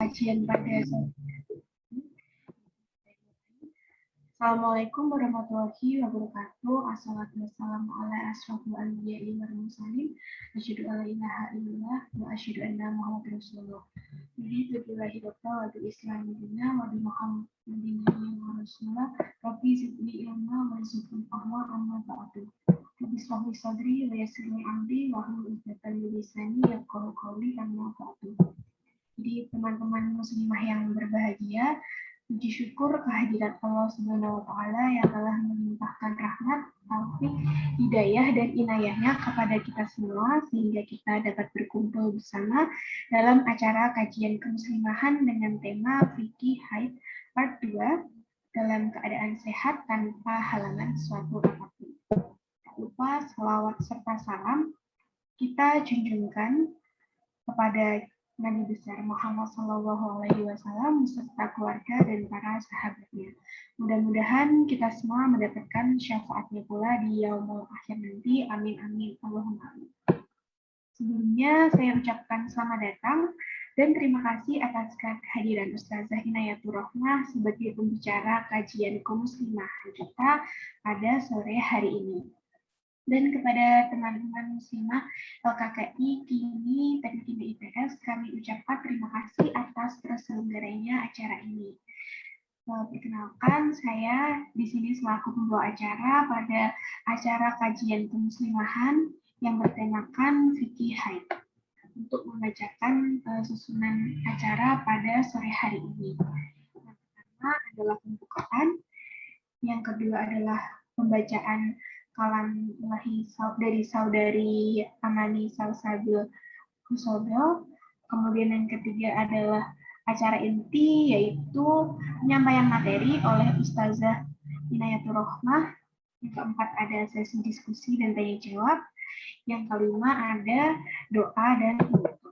kajian pada sore. Assalamualaikum warahmatullahi wabarakatuh. Assalamualaikum warahmatullahi wabarakatuh. Asyhadu an la ilaha illallah wa asyhadu anna Muhammadar Rasulullah. Billahi wa bi islami dinna wa bi Muhammadin wa rasulullah. Rabbi zidni ilma wa zidni fahma amma ba'du. Rabbi shrah li sadri wa yassir li amri wa hlul 'uqdatam min lisani yafqahu qawli amma ba'du. Jadi teman-teman muslimah yang berbahagia, puji syukur kehadirat Allah Subhanahu wa taala yang telah melimpahkan rahmat, taufik, hidayah dan inayahnya kepada kita semua sehingga kita dapat berkumpul bersama dalam acara kajian kemuslimahan dengan tema Fikih Haid Part 2 dalam keadaan sehat tanpa halangan suatu apapun. Tak lupa selawat serta salam kita junjungkan kepada Nabi besar Muhammad SAW beserta keluarga dan para sahabatnya. Mudah-mudahan kita semua mendapatkan syafaatnya pula di yaumul akhir nanti. Amin amin Allahumma amin. Sebelumnya saya ucapkan selamat datang dan terima kasih atas kehadiran Ustazah Inayatur Rohmah sebagai pembicara kajian kemuslimahan kita pada sore hari ini. Dan kepada teman-teman muslimah LKKI Kini Teknik Kimia IPS, kami ucapkan terima kasih atas terselenggaranya acara ini. Perkenalkan, saya di sini selaku pembawa acara pada acara kajian kemuslimahan yang bertemakan Fikih Haid untuk membacakan susunan acara pada sore hari ini. Yang pertama adalah pembukaan, yang kedua adalah pembacaan kalam dari saudari Amani Salsabil Husobel. Kemudian yang ketiga adalah acara inti, yaitu penyampaian materi oleh Ustazah Inayatur Rohmah. Yang keempat ada sesi diskusi dan tanya jawab. Yang kelima ada doa dan penutup.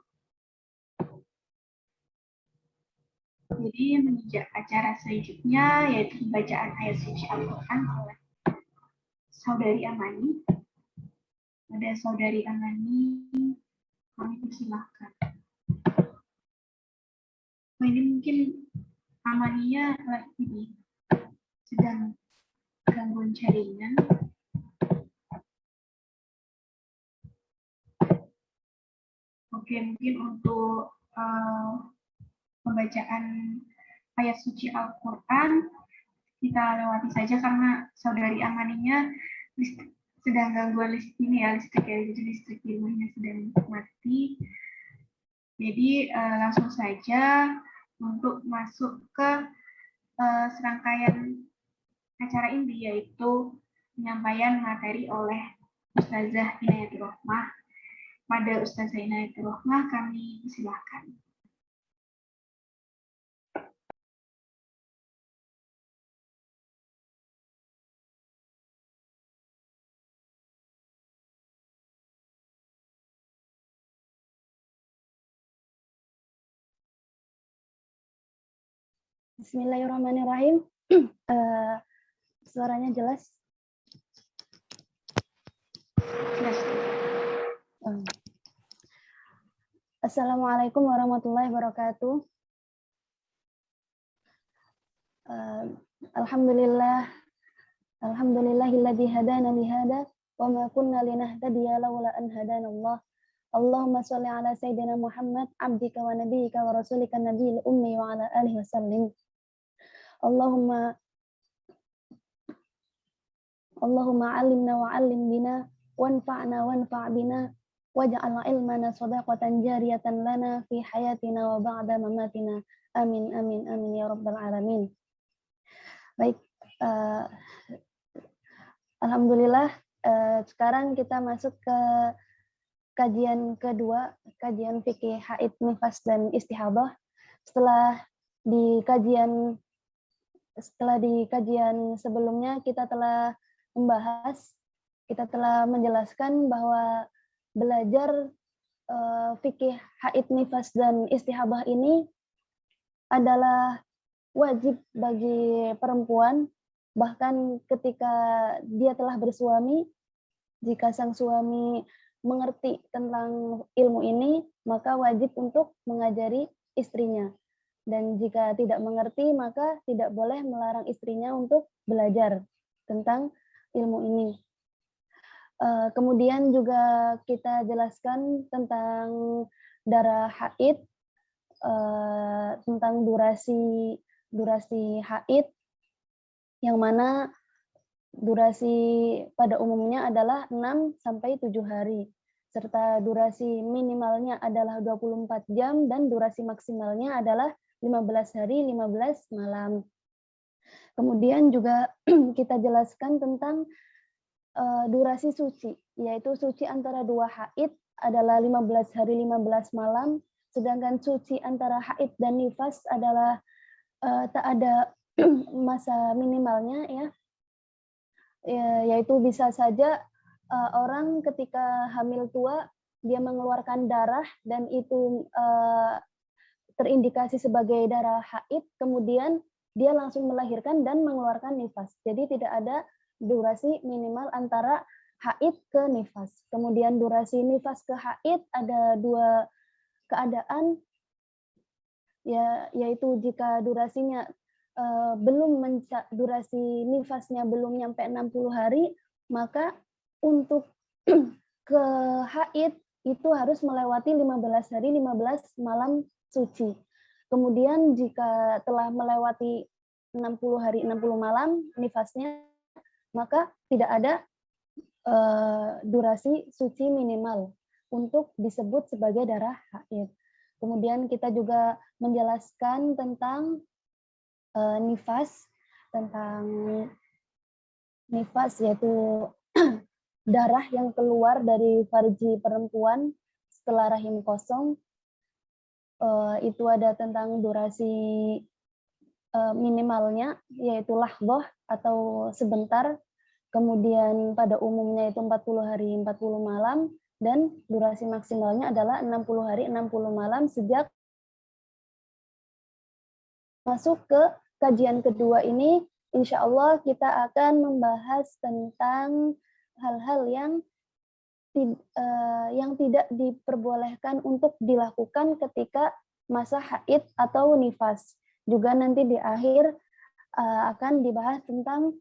Jadi menginjak acara selanjutnya yaitu bacaan ayat suci Al-Quran oleh Saudari Amani. Ada Saudari Amani, kami persilahkan. Ini mungkin Amaninya lagi sedang gangguan jaringan. Oke, mungkin untuk pembacaan ayat suci Al-Quran kita lewati saja karena Saudari Amaninya sedang gangguan listrik di rumahnya sedang mati. Jadi langsung saja untuk masuk ke serangkaian acara inti, yaitu penyampaian materi oleh Ustazah Inayatur Rohmah. Pada Ustazah Inayatur Rohmah kami silakan. Bismillahirrahmanirrahim. Suaranya jelas? Jelas. Assalamualaikum warahmatullahi wabarakatuh. Alhamdulillahilladzi hadana li hada wa ma kunna linahtadiya laula an hadana Allah. Allahumma shalli ala sayyidina Muhammad abdika wa nabiyyika wa rasulika nabiyil ummi wa ala alihi wasallim. Allahumma alimna wa alim bina wanfa'na wanfa' bina waj'al ilmana shadaqatan jariyatan lana fi hayatina wa ba'da mamatina. Amin amin amin ya rabbal alamin. Baik, alhamdulillah sekarang kita masuk ke kajian kedua, kajian fikih haid, nifas dan istihadah. Setelah di kajian sebelumnya kita telah menjelaskan bahwa belajar fikih haid, nifas dan istihadah ini adalah wajib bagi perempuan, bahkan ketika dia telah bersuami, jika sang suami mengerti tentang ilmu ini, maka wajib untuk mengajari istrinya. dan jika tidak mengerti maka tidak boleh melarang istrinya untuk belajar tentang ilmu ini. Kemudian juga kita jelaskan tentang darah haid, tentang durasi haid, yang mana durasi pada umumnya adalah 6 sampai 7 hari, serta durasi minimalnya adalah 24 jam dan durasi maksimalnya adalah 15 hari 15 malam. Kemudian juga kita jelaskan tentang durasi suci, yaitu suci antara 2 haid adalah 15 hari 15 malam, sedangkan suci antara haid dan nifas adalah tak ada masa minimalnya ya, yaitu bisa saja orang ketika hamil tua dia mengeluarkan darah dan itu terindikasi sebagai darah haid, kemudian dia langsung melahirkan dan mengeluarkan nifas. Jadi tidak ada durasi minimal antara haid ke nifas. Kemudian durasi nifas ke haid ada 2 keadaan, yaitu jika durasinya durasi nifasnya belum nyampe 60 hari, maka untuk ke haid itu harus melewati 15 hari 15 malam suci. Kemudian jika telah melewati 60 hari 60 malam nifasnya, maka tidak ada durasi suci minimal untuk disebut sebagai darah haid. Kemudian kita juga menjelaskan tentang nifas, yaitu darah yang keluar dari farji perempuan setelah rahim kosong. Itu ada tentang durasi minimalnya, yaitu lahdoh atau sebentar, kemudian pada umumnya itu 40 hari 40 malam, dan durasi maksimalnya adalah 60 hari 60 malam. Sejak masuk ke kajian kedua ini, insya Allah kita akan membahas tentang hal-hal yang tidak diperbolehkan untuk dilakukan ketika masa haid atau nifas. Juga nanti di akhir akan dibahas tentang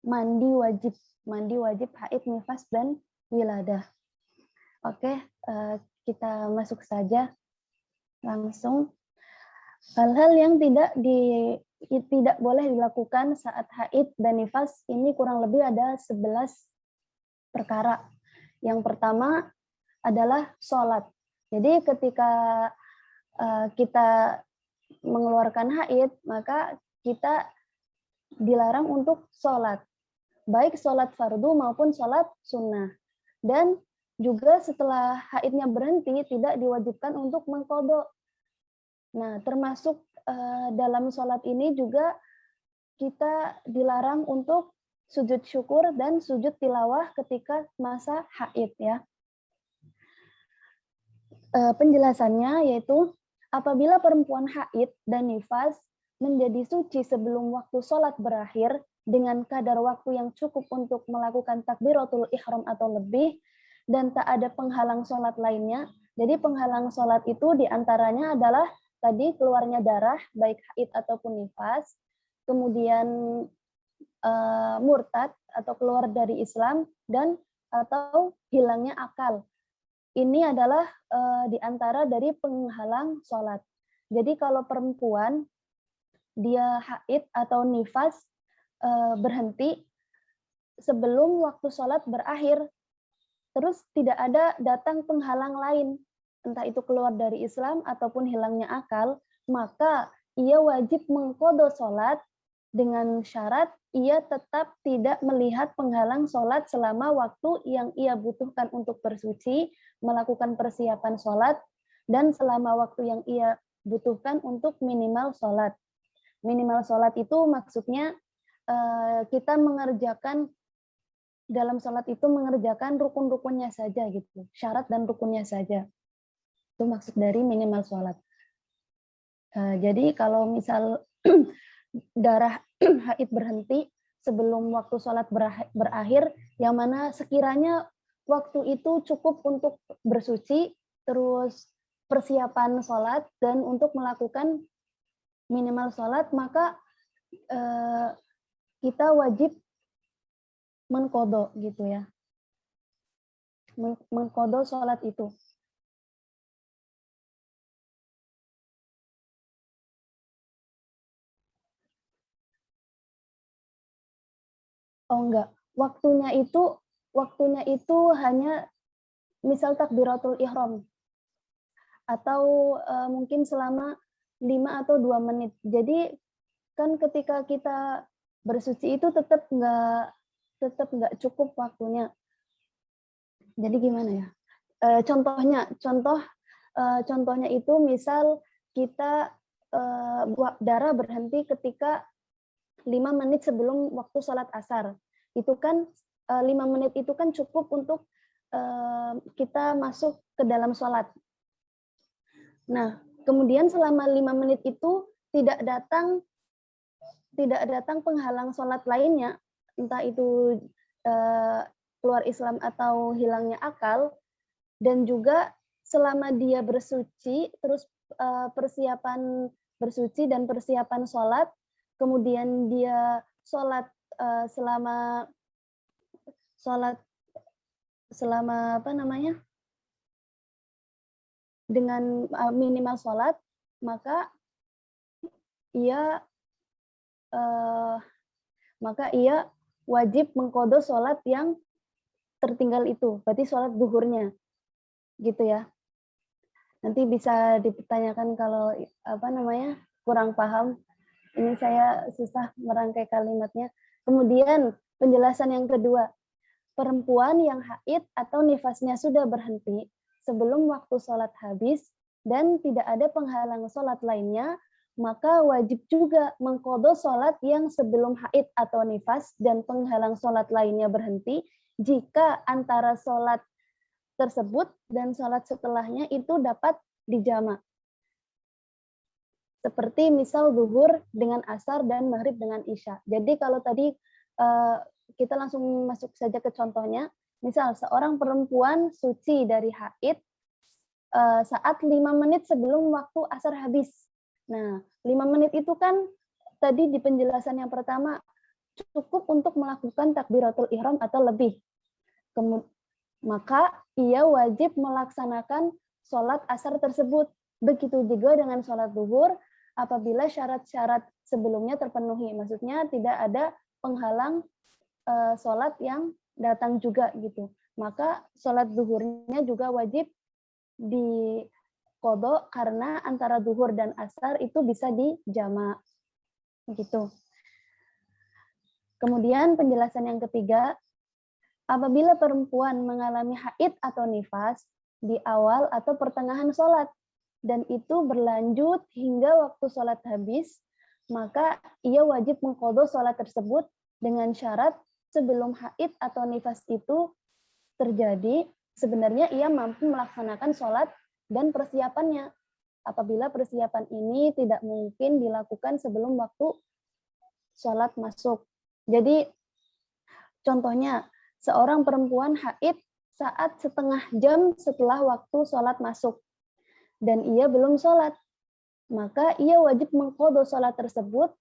mandi wajib haid, nifas, dan wiladah. Oke, kita masuk saja langsung. Hal-hal yang tidak boleh dilakukan saat haid dan nifas ini kurang lebih ada 11 perkara. Yang pertama adalah sholat. Jadi ketika kita mengeluarkan haid, maka kita dilarang untuk sholat, baik sholat fardu maupun sholat sunnah. Dan juga setelah haidnya berhenti, tidak diwajibkan untuk mengqadha. Nah, termasuk dalam sholat ini juga kita dilarang untuk sujud syukur dan sujud tilawah ketika masa haid ya. Penjelasannya yaitu apabila perempuan haid dan nifas menjadi suci sebelum waktu sholat berakhir dengan kadar waktu yang cukup untuk melakukan takbiratul ihram atau lebih, dan tak ada penghalang sholat lainnya. Jadi penghalang sholat itu diantaranya adalah tadi keluarnya darah, baik haid ataupun nifas, kemudian murtad atau keluar dari Islam, dan atau hilangnya akal. Ini adalah di antara dari penghalang sholat. Jadi kalau perempuan dia haid atau nifas berhenti sebelum waktu sholat berakhir, terus tidak ada datang penghalang lain, entah itu keluar dari Islam ataupun hilangnya akal, maka ia wajib mengqadha sholat dengan syarat ia tetap tidak melihat penghalang sholat selama waktu yang ia butuhkan untuk bersuci, melakukan persiapan sholat, dan selama waktu yang ia butuhkan untuk minimal sholat. Minimal sholat itu maksudnya kita mengerjakan, dalam sholat itu mengerjakan rukun-rukunnya saja gitu, syarat dan rukunnya saja. Itu maksud dari minimal sholat. Jadi kalau misal darah haid berhenti sebelum waktu sholat berakhir, yang mana sekiranya waktu itu cukup untuk bersuci, terus persiapan sholat, dan untuk melakukan minimal sholat, maka kita wajib mengqadha gitu ya. Mengqadha sholat itu. Oh enggak, waktunya itu hanya misal takbiratul ihram atau mungkin selama 5 atau 2 menit. Jadi kan ketika kita bersuci itu tetap nggak cukup waktunya. Jadi gimana ya? Contohnya itu misal kita darah berhenti ketika 5 menit sebelum waktu sholat asar. Itu kan 5 menit itu kan cukup untuk kita masuk ke dalam sholat. Nah, kemudian selama 5 menit itu tidak datang penghalang sholat lainnya, entah itu keluar Islam atau hilangnya akal, dan juga selama dia bersuci, terus persiapan bersuci dan persiapan sholat, kemudian dia sholat selama apa namanya, dengan minimal sholat, maka ia wajib mengqadha sholat yang tertinggal itu, berarti sholat zuhurnya, gitu ya. Nanti bisa dipertanyakan kalau kurang paham. Ini saya susah merangkai kalimatnya. Kemudian penjelasan yang kedua, perempuan yang haid atau nifasnya sudah berhenti sebelum waktu sholat habis dan tidak ada penghalang sholat lainnya, maka wajib juga mengqadha sholat yang sebelum haid atau nifas dan penghalang sholat lainnya berhenti jika antara sholat tersebut dan sholat setelahnya itu dapat dijamak. Seperti misal zuhur dengan asar dan maghrib dengan isya. Jadi kalau tadi kita langsung masuk saja ke contohnya. Misal seorang perempuan suci dari haid saat 5 menit sebelum waktu asar habis. Nah, 5 menit itu kan tadi di penjelasan yang pertama cukup untuk melakukan takbiratul ihram atau lebih. Maka ia wajib melaksanakan sholat asar tersebut. Begitu juga dengan sholat zuhur, apabila syarat-syarat sebelumnya terpenuhi, maksudnya tidak ada penghalang sholat yang datang juga gitu, maka sholat zuhurnya juga wajib diqadha karena antara zuhur dan asar itu bisa dijamak gitu. Kemudian penjelasan yang ketiga, apabila perempuan mengalami haid atau nifas di awal atau pertengahan sholat dan itu berlanjut hingga waktu sholat habis, maka ia wajib mengqadha sholat tersebut dengan syarat sebelum haid atau nifas itu terjadi, sebenarnya ia mampu melaksanakan sholat dan persiapannya. Apabila persiapan ini tidak mungkin dilakukan sebelum waktu sholat masuk. Jadi, contohnya, seorang perempuan haid saat setengah jam setelah waktu sholat masuk dan ia belum sholat, maka ia wajib mengqadha sholat tersebut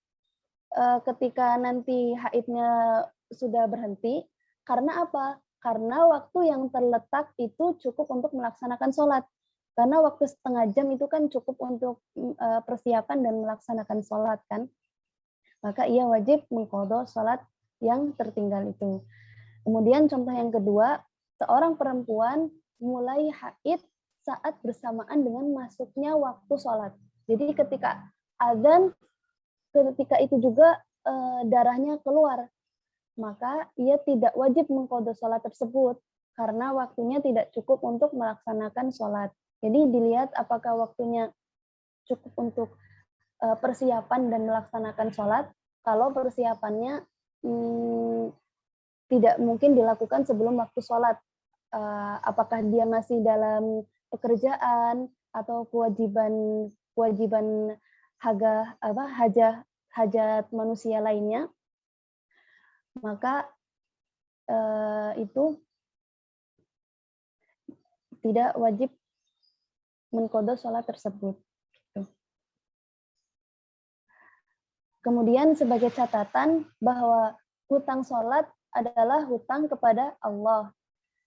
ketika nanti haidnya sudah berhenti. Karena apa? Karena waktu yang terletak itu cukup untuk melaksanakan sholat. Karena waktu setengah jam itu kan cukup untuk persiapan dan melaksanakan sholat kan. Maka ia wajib mengqadha sholat yang tertinggal itu. Kemudian contoh yang kedua, seorang perempuan mulai haid saat bersamaan dengan masuknya waktu sholat. Jadi ketika azan, ketika itu juga darahnya keluar, maka ia tidak wajib mengqadha sholat tersebut karena waktunya tidak cukup untuk melaksanakan sholat. Jadi dilihat apakah waktunya cukup untuk persiapan dan melaksanakan sholat. Kalau persiapannya tidak mungkin dilakukan sebelum waktu sholat, apakah dia masih dalam pekerjaan atau kewajiban hajat manusia lainnya, maka itu tidak wajib mengqadha sholat tersebut. Kemudian sebagai catatan bahwa hutang sholat adalah hutang kepada Allah.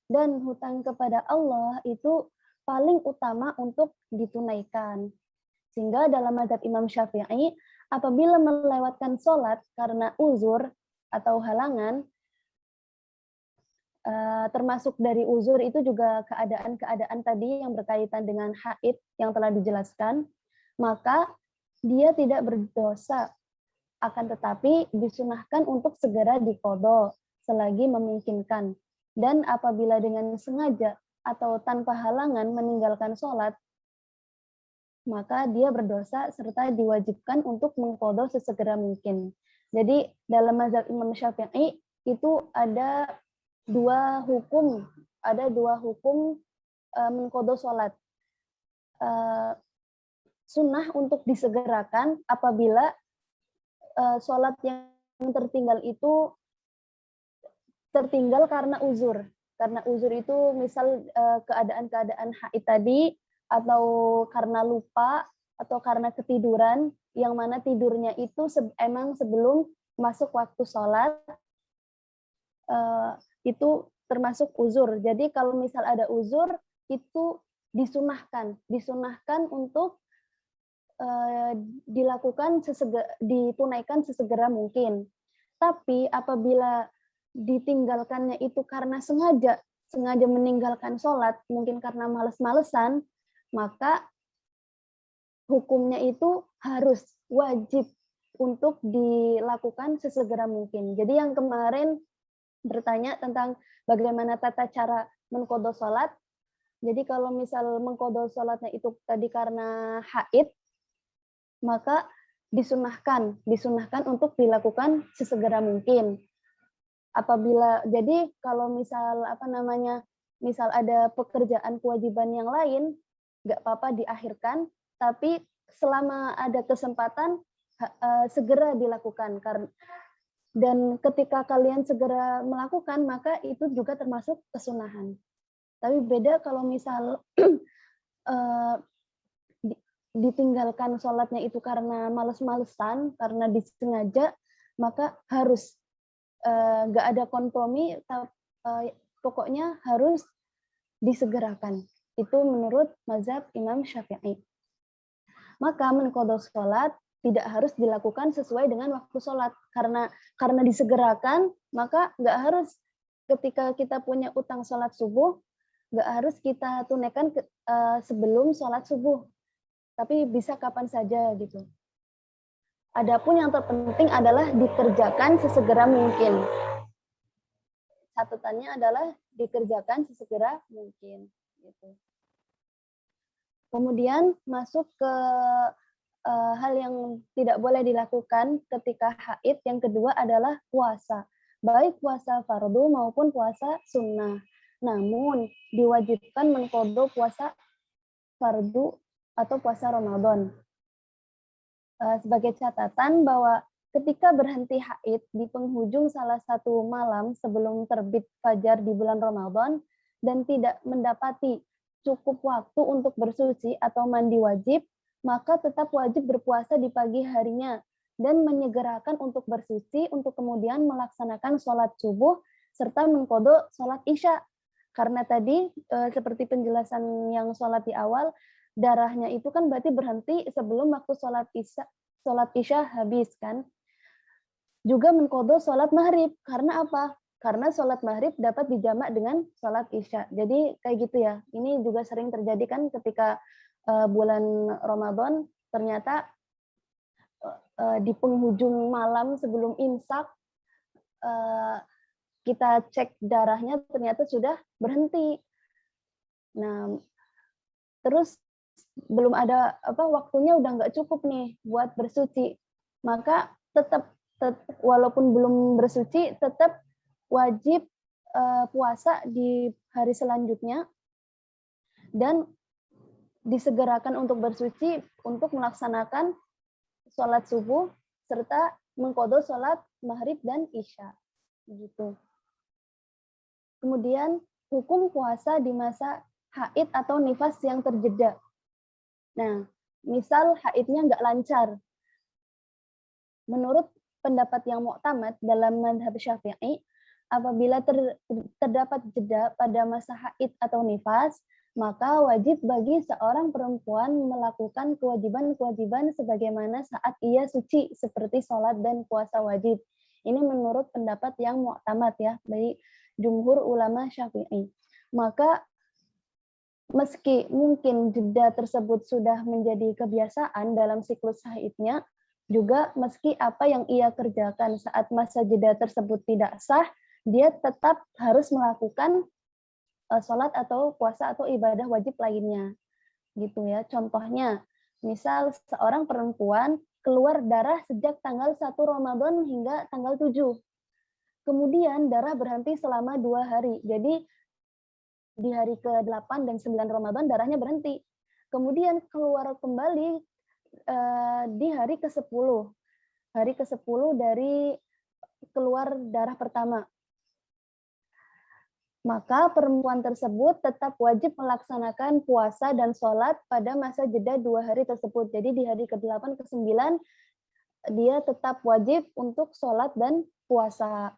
Dan hutang kepada Allah itu paling utama untuk ditunaikan. Sehingga dalam mazhab Imam Syafi'i, apabila melewatkan sholat karena uzur atau halangan, termasuk dari uzur itu juga keadaan-keadaan tadi yang berkaitan dengan haid yang telah dijelaskan, maka dia tidak berdosa, akan tetapi disunahkan untuk segera diqadha selagi memungkinkan. Dan apabila dengan sengaja atau tanpa halangan meninggalkan sholat, maka dia berdosa serta diwajibkan untuk mengqadha sesegera mungkin. Jadi dalam mazhab Imam Syafi'i itu ada dua hukum mengqadha sholat. Sunnah untuk disegerakan apabila sholat yang tertinggal itu tertinggal karena uzur. Karena uzur itu misal keadaan-keadaan haid tadi, atau karena lupa, atau karena ketiduran, yang mana tidurnya itu emang sebelum masuk waktu sholat, itu termasuk uzur. Jadi kalau misal ada uzur, itu disunahkan untuk ditunaikan sesegera mungkin. Tapi apabila ditinggalkannya itu karena sengaja meninggalkan sholat, mungkin karena males-malesan, maka hukumnya itu harus wajib untuk dilakukan sesegera mungkin. Jadi yang kemarin bertanya tentang bagaimana tata cara mengqadha sholat. Jadi kalau misal mengqadha sholatnya itu tadi karena haid, maka disunahkan untuk dilakukan sesegera mungkin. Jadi kalau misal misal ada pekerjaan kewajiban yang lain, nggak apa-apa diakhirkan, tapi selama ada kesempatan segera dilakukan. Dan ketika kalian segera melakukan, maka itu juga termasuk kesunahan. Tapi beda kalau misal ditinggalkan sholatnya itu karena males-malesan, karena disengaja, maka harus nggak ada kompromi, pokoknya harus disegerakan. Itu menurut mazhab Imam Syafi'i. Maka mengqadha sholat tidak harus dilakukan sesuai dengan waktu sholat. Karena disegerakan, maka nggak harus ketika kita punya utang sholat subuh, nggak harus kita tunaikan sebelum sholat subuh. Tapi bisa kapan saja gitu. Adapun yang terpenting adalah dikerjakan sesegera mungkin. Catatannya adalah dikerjakan sesegera mungkin. Gitu. Kemudian masuk ke hal yang tidak boleh dilakukan ketika haid. Yang kedua adalah puasa. Baik puasa fardu maupun puasa sunnah. Namun diwajibkan mengqadha puasa fardu atau puasa Ramadan. Sebagai catatan bahwa ketika berhenti haid di penghujung salah satu malam sebelum terbit fajar di bulan Ramadan dan tidak mendapati cukup waktu untuk bersuci atau mandi wajib, maka tetap wajib berpuasa di pagi harinya dan menyegerakan untuk bersuci untuk kemudian melaksanakan sholat subuh serta mengqadha sholat isya. Karena tadi seperti penjelasan yang sholat di awal, darahnya itu kan berarti berhenti sebelum waktu sholat isya habis kan. Juga mengqadha sholat maghrib. Karena apa? Karena sholat maghrib dapat dijamak dengan sholat isya. Jadi kayak gitu ya. Ini juga sering terjadi kan ketika bulan Ramadan, ternyata di penghujung malam sebelum imsak, kita cek darahnya ternyata sudah berhenti. Nah, terus belum ada waktunya udah nggak cukup nih buat bersuci, maka tetap walaupun belum bersuci tetap wajib puasa di hari selanjutnya dan disegerakan untuk bersuci untuk melaksanakan sholat subuh serta mengqadha sholat maghrib dan isya gitu. Kemudian hukum puasa di masa haid atau nifas yang terjeda. Nah, misal haidnya nggak lancar, Menurut pendapat yang mu'tamad dalam mazhab Syafi'i, apabila terdapat jeda pada masa haid atau nifas, maka wajib bagi seorang perempuan melakukan kewajiban-kewajiban sebagaimana saat ia suci, seperti sholat dan puasa wajib. Ini menurut pendapat yang mu'tamad ya, dari jumhur ulama Syafi'i. Maka meski mungkin jeda tersebut sudah menjadi kebiasaan dalam siklus haidnya, juga meski apa yang ia kerjakan saat masa jeda tersebut tidak sah, dia tetap harus melakukan sholat atau puasa atau ibadah wajib lainnya. Gitu ya. Contohnya, misal seorang perempuan keluar darah sejak tanggal 1 Ramadan hingga tanggal 7. Kemudian darah berhenti selama 2 hari. Jadi di hari ke-8 dan 9 Ramadan darahnya berhenti. Kemudian keluar kembali di hari ke-10. Hari ke-10 dari keluar darah pertama. Maka perempuan tersebut tetap wajib melaksanakan puasa dan sholat pada masa jeda 2 hari tersebut. Jadi di hari ke-8, ke-9, dia tetap wajib untuk sholat dan puasa.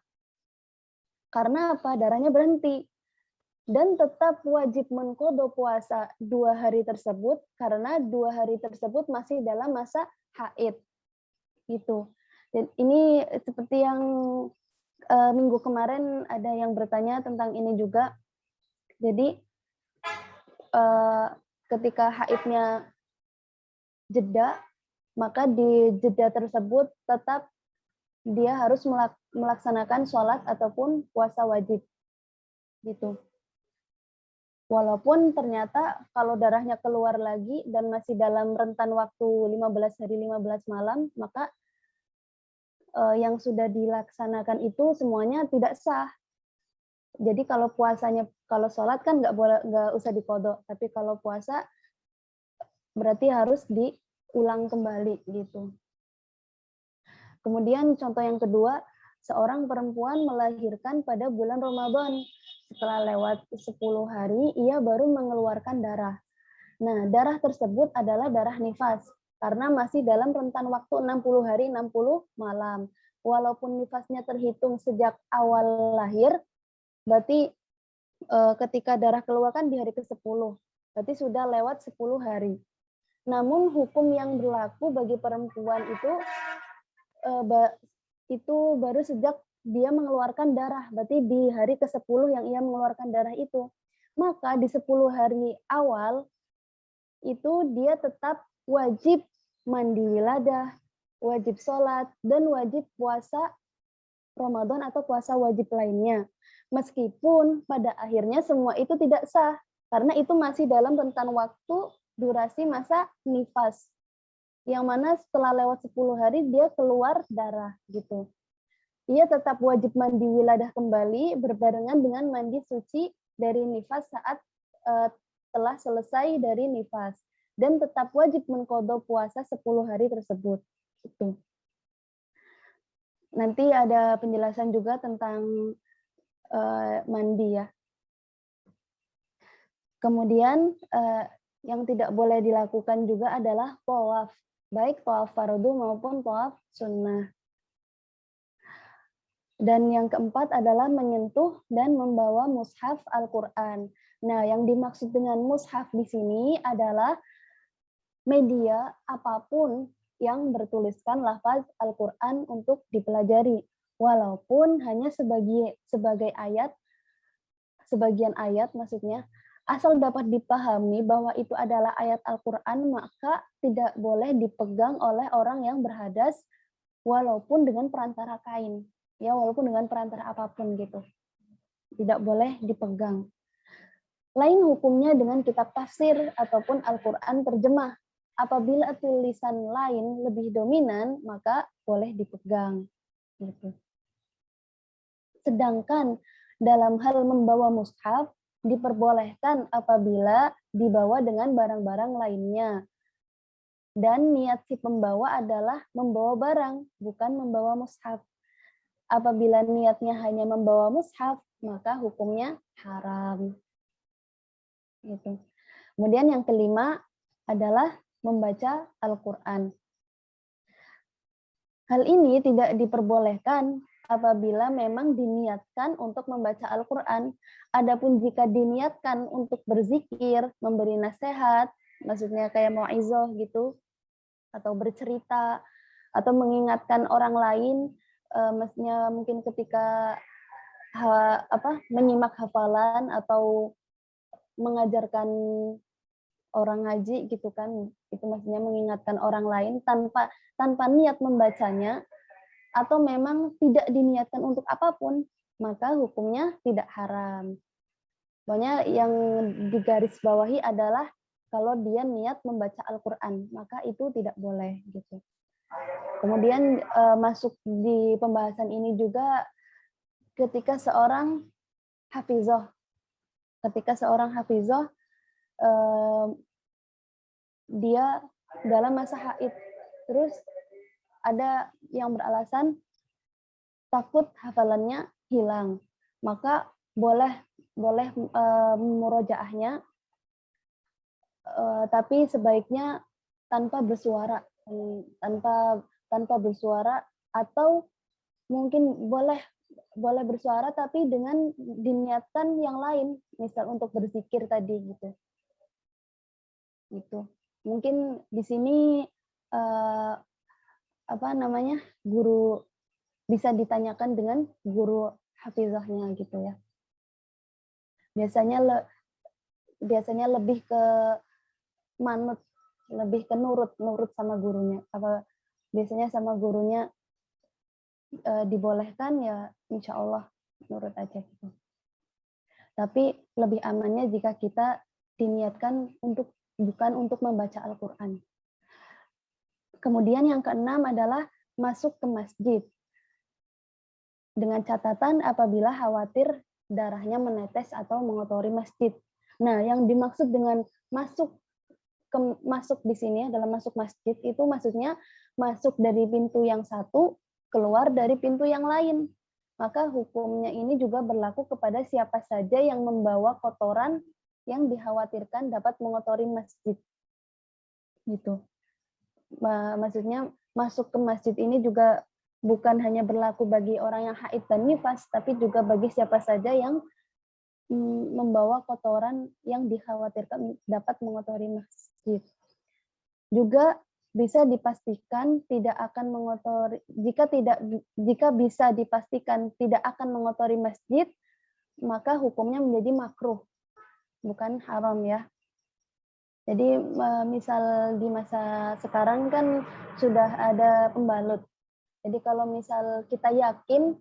Karena apa? Darahnya berhenti. Dan tetap wajib mengqadha puasa 2 hari tersebut karena 2 hari tersebut masih dalam masa haid. Gitu. Dan ini seperti yang minggu kemarin ada yang bertanya tentang ini juga. Jadi ketika haidnya jeda, maka di jeda tersebut tetap dia harus melaksanakan sholat ataupun puasa wajib. Gitu. Walaupun ternyata kalau darahnya keluar lagi dan masih dalam rentan waktu 15 hari 15 malam, maka yang sudah dilaksanakan itu semuanya tidak sah. Jadi kalau puasanya, kalau sholat kan nggak usah diqadha, tapi kalau puasa berarti harus diulang kembali gitu. Kemudian contoh yang kedua, seorang perempuan melahirkan pada bulan Ramadan. Setelah lewat 10 hari, ia baru mengeluarkan darah. Nah, darah tersebut adalah darah nifas, karena masih dalam rentan waktu 60 hari, 60 malam. Walaupun nifasnya terhitung sejak awal lahir, berarti ketika darah keluar kan di hari ke-10, berarti sudah lewat 10 hari. Namun hukum yang berlaku bagi perempuan itu baru sejak dia mengeluarkan darah, berarti di hari ke-10 yang ia mengeluarkan darah itu. Maka di 10 hari awal itu dia tetap wajib mandi wiladah, wajib sholat, dan wajib puasa Ramadan atau puasa wajib lainnya. Meskipun pada akhirnya semua itu tidak sah, karena itu masih dalam rentan waktu durasi masa nifas. Yang mana setelah lewat 10 hari dia keluar darah gitu. Ia tetap wajib mandi wiladah kembali berbarengan dengan mandi suci dari nifas saat telah selesai dari nifas, dan tetap wajib mengqadha puasa 10 hari tersebut. Gitu. Nanti ada penjelasan juga tentang mandi ya. Kemudian yang tidak boleh dilakukan juga adalah tawaf, baik tawaf fardu maupun tawaf sunnah. Dan yang keempat adalah menyentuh dan membawa mushaf Al-Quran. Nah, yang dimaksud dengan mushaf di sini adalah media apapun yang bertuliskan lafaz Al-Quran untuk dipelajari. Walaupun hanya sebagai ayat, sebagian ayat maksudnya, asal dapat dipahami bahwa itu adalah ayat Al-Quran, maka tidak boleh dipegang oleh orang yang berhadas walaupun dengan perantara kain. Ya, walaupun dengan perantara apapun gitu. Tidak boleh dipegang. Lain hukumnya dengan kitab tafsir ataupun Al-Quran terjemah. Apabila tulisan lain lebih dominan, maka boleh dipegang. Gitu. Sedangkan dalam hal membawa mushaf, diperbolehkan apabila dibawa dengan barang-barang lainnya. Dan niat si pembawa adalah membawa barang, bukan membawa mushaf. Apabila niatnya hanya membawa mushaf, maka hukumnya haram. Gitu. Kemudian yang kelima adalah membaca Al-Quran. Hal ini tidak diperbolehkan apabila memang diniatkan untuk membaca Al-Quran. Adapun jika diniatkan untuk berzikir, memberi nasihat, maksudnya kayak mau'izah gitu, atau bercerita, atau mengingatkan orang lain, maksudnya mungkin ketika menyimak hafalan atau mengajarkan orang ngaji gitu kan, itu maksudnya mengingatkan orang lain tanpa niat membacanya, atau memang tidak diniatkan untuk apapun, maka hukumnya tidak haram. Pokoknya yang digarisbawahi adalah kalau dia niat membaca Al-Quran, maka itu tidak boleh gitu. Kemudian masuk di pembahasan ini juga ketika seorang hafizah, dia dalam masa haid, terus ada yang beralasan takut hafalannya hilang, maka boleh murojaahnya, tapi sebaiknya tanpa bersuara, atau mungkin boleh bersuara tapi dengan diniatkan yang lain, misal untuk berzikir tadi gitu. Gitu. Mungkin di sini guru bisa ditanyakan dengan guru hafizahnya gitu ya. Biasanya lebih ke manut, lebih ke nurut sama gurunya. Biasanya sama gurunya dibolehkan, ya insya Allah nurut aja gitu. Tapi lebih amannya jika kita diniatkan bukan untuk membaca Al-Quran. Kemudian yang keenam adalah masuk ke masjid. Dengan catatan apabila khawatir darahnya menetes atau mengotori masjid. Nah, yang dimaksud dengan masuk di sini adalah masuk masjid, itu maksudnya masuk dari pintu yang satu, keluar dari pintu yang lain. Maka hukumnya ini juga berlaku kepada siapa saja yang membawa kotoran yang dikhawatirkan dapat mengotori masjid. Gitu. Maksudnya masuk ke masjid ini juga bukan hanya berlaku bagi orang yang haid dan nifas, tapi juga bagi siapa saja yang membawa kotoran yang dikhawatirkan dapat mengotori masjid. Juga bisa dipastikan tidak akan mengotori, jika bisa dipastikan tidak akan mengotori masjid, maka hukumnya menjadi makruh, bukan haram ya. Jadi misal di masa sekarang kan sudah ada pembalut. Jadi kalau misal kita yakin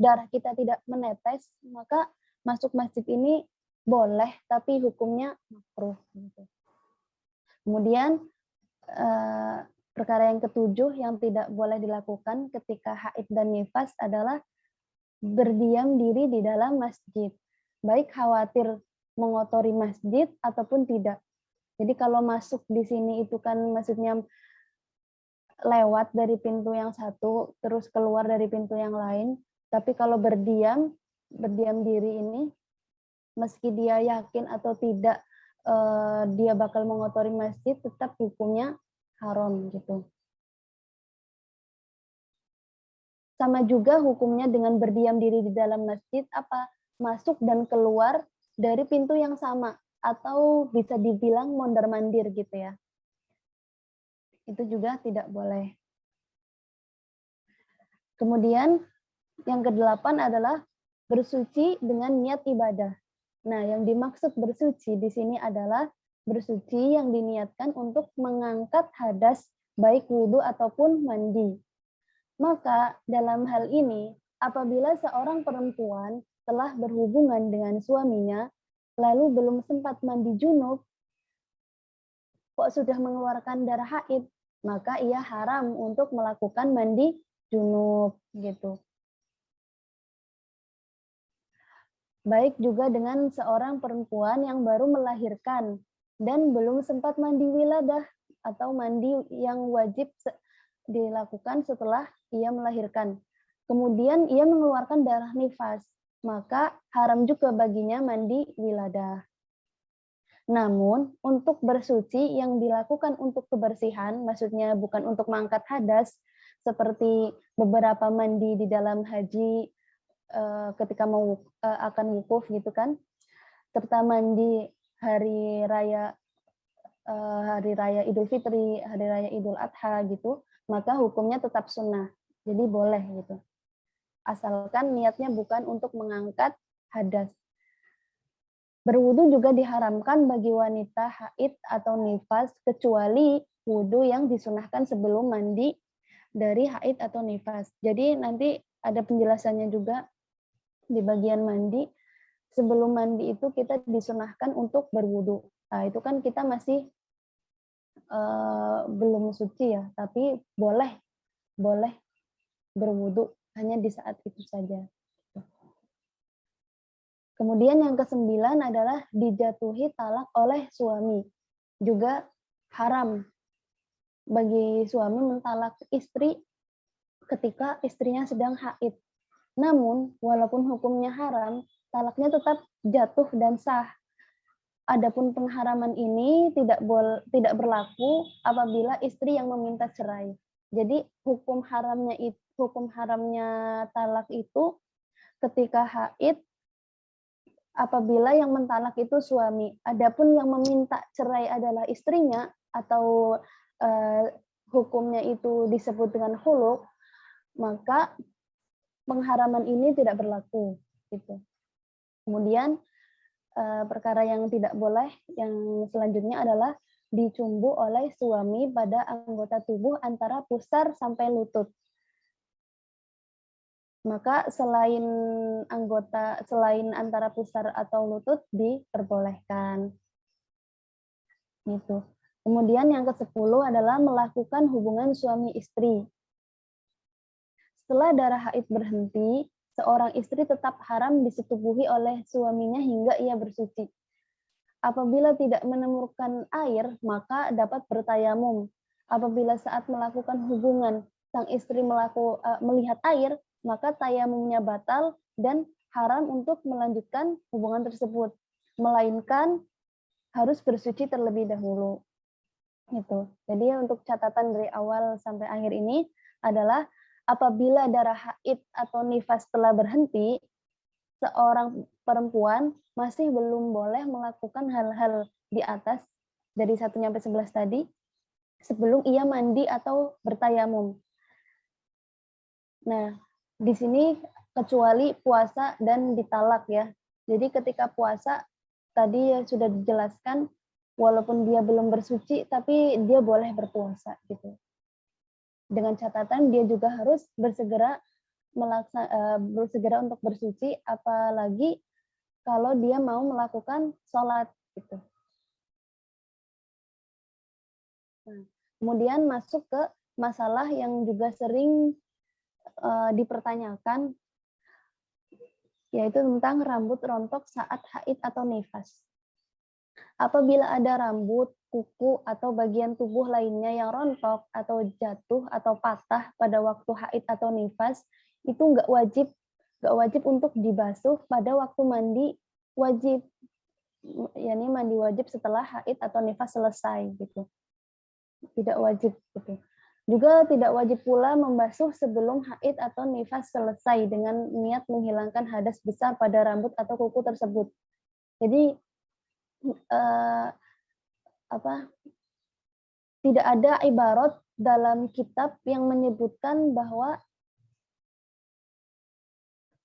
darah kita tidak menetes, maka masuk masjid ini boleh, tapi hukumnya makruh. Kemudian perkara yang ketujuh yang tidak boleh dilakukan ketika haid dan nifas adalah berdiam diri di dalam masjid, baik khawatir mengotori masjid ataupun tidak. Jadi kalau masuk di sini itu kan maksudnya lewat dari pintu yang satu terus keluar dari pintu yang lain. Tapi kalau berdiam diri ini, meski dia yakin atau tidak dia bakal mengotori masjid, tetap hukumnya haram gitu. Sama juga hukumnya dengan berdiam diri di dalam masjid, masuk dan keluar dari pintu yang sama, atau bisa dibilang mondar-mandir gitu ya. Itu juga tidak boleh. Kemudian yang kedelapan adalah bersuci dengan niat ibadah. Nah, yang dimaksud bersuci di sini adalah bersuci yang diniatkan untuk mengangkat hadas baik wudhu ataupun mandi. Maka dalam hal ini, apabila seorang perempuan telah berhubungan dengan suaminya, lalu belum sempat mandi junub, kok sudah mengeluarkan darah haid, maka ia haram untuk melakukan mandi junub gitu. Baik juga dengan seorang perempuan yang baru melahirkan dan belum sempat mandi wiladah atau mandi yang wajib dilakukan setelah ia melahirkan. Kemudian ia mengeluarkan darah nifas, maka haram juga baginya mandi wiladah. Namun, untuk bersuci yang dilakukan untuk kebersihan, maksudnya bukan untuk mengangkat hadas, seperti beberapa mandi di dalam haji ketika mau akan wukuf gitu kan, serta mandi hari raya Idul Fitri, hari raya Idul Adha gitu, maka hukumnya tetap sunnah. Jadi boleh gitu. Asalkan niatnya bukan untuk mengangkat hadas. Berwudu juga diharamkan bagi wanita haid atau nifas kecuali wudu yang disunahkan sebelum mandi dari haid atau nifas. Jadi nanti ada penjelasannya juga di bagian mandi. Sebelum mandi itu kita disunahkan untuk berwudu. Nah, itu kan kita masih belum suci ya, tapi boleh berwudu hanya di saat itu saja. Kemudian yang kesembilan adalah dijatuhi talak oleh suami. Juga haram bagi suami mentalak istri ketika istrinya sedang haid. Namun, walaupun hukumnya haram, talaknya tetap jatuh dan sah. Adapun pengharaman ini tidak berlaku apabila istri yang meminta cerai. Jadi hukum haramnya talak itu ketika haid apabila yang mentalak itu suami. Adapun yang meminta cerai adalah istrinya atau hukumnya itu disebut dengan khulu, maka pengharaman ini tidak berlaku gitu. Kemudian perkara yang tidak boleh yang selanjutnya adalah dicumbu oleh suami pada anggota tubuh antara pusar sampai lutut. Maka selain antara pusar atau lutut diperbolehkan. Gitu. Kemudian yang ke-10 adalah melakukan hubungan suami istri. Setelah darah haid berhenti, seorang istri tetap haram disetubuhi oleh suaminya hingga ia bersuci. Apabila tidak menemukan air, maka dapat bertayamum. Apabila saat melakukan hubungan sang istri melihat air, maka tayamumnya batal dan haram untuk melanjutkan hubungan tersebut, melainkan harus bersuci terlebih dahulu. Gitu. Jadi untuk catatan dari awal sampai akhir ini adalah apabila darah haid atau nifas telah berhenti, seorang perempuan masih belum boleh melakukan hal-hal di atas dari 1 sampai 11 tadi sebelum ia mandi atau bertayamum. Nah, di sini kecuali puasa dan ditalak ya. Jadi ketika puasa tadi ya sudah dijelaskan walaupun dia belum bersuci tapi dia boleh berpuasa gitu. Dengan catatan dia juga harus bersegera untuk bersuci, apalagi kalau dia mau melakukan sholat gitu. Nah, kemudian masuk ke masalah yang juga sering dipertanyakan, yaitu tentang rambut rontok saat haid atau nifas. Apabila ada rambut, kuku, atau bagian tubuh lainnya yang rontok atau jatuh atau patah pada waktu haid atau nifas, itu nggak wajib untuk dibasuh pada waktu mandi wajib, yakni mandi wajib setelah haid atau nifas selesai gitu. Tidak wajib gitu. Juga tidak wajib pula membasuh sebelum haid atau nifas selesai dengan niat menghilangkan hadas besar pada rambut atau kuku tersebut. Jadi tidak ada ibarat dalam kitab yang menyebutkan bahwa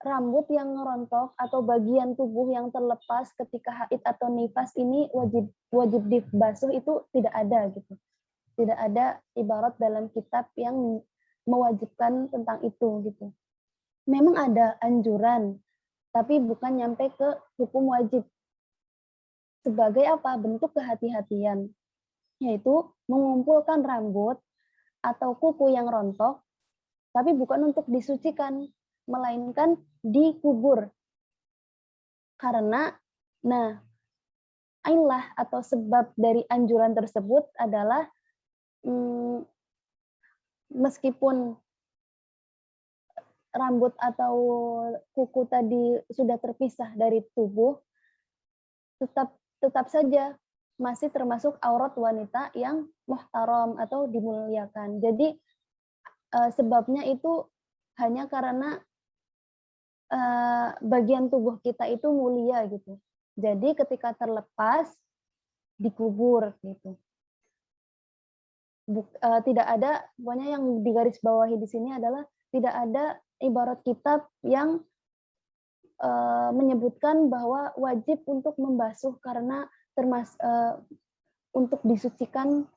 rambut yang rontok atau bagian tubuh yang terlepas ketika haid atau nifas ini wajib dibasuh, itu tidak ada gitu. Tidak ada ibarat dalam kitab yang mewajibkan tentang itu gitu. Memang ada anjuran, tapi bukan nyampe ke hukum wajib. Sebagai apa? Bentuk kehati-hatian, yaitu mengumpulkan rambut atau kuku yang rontok, tapi bukan untuk disucikan, melainkan dikubur. Karena, ilah atau sebab dari anjuran tersebut adalah meskipun rambut atau kuku tadi sudah terpisah dari tubuh, tetap saja masih termasuk aurat wanita yang muhtaram atau dimuliakan. Jadi sebabnya itu hanya karena bagian tubuh kita itu mulia gitu. Jadi ketika terlepas dikubur gitu. Tidak ada, pokoknya yang digarisbawahi di sini adalah tidak ada ibarat kitab yang menyebutkan bahwa wajib untuk membasuh karena untuk disucikan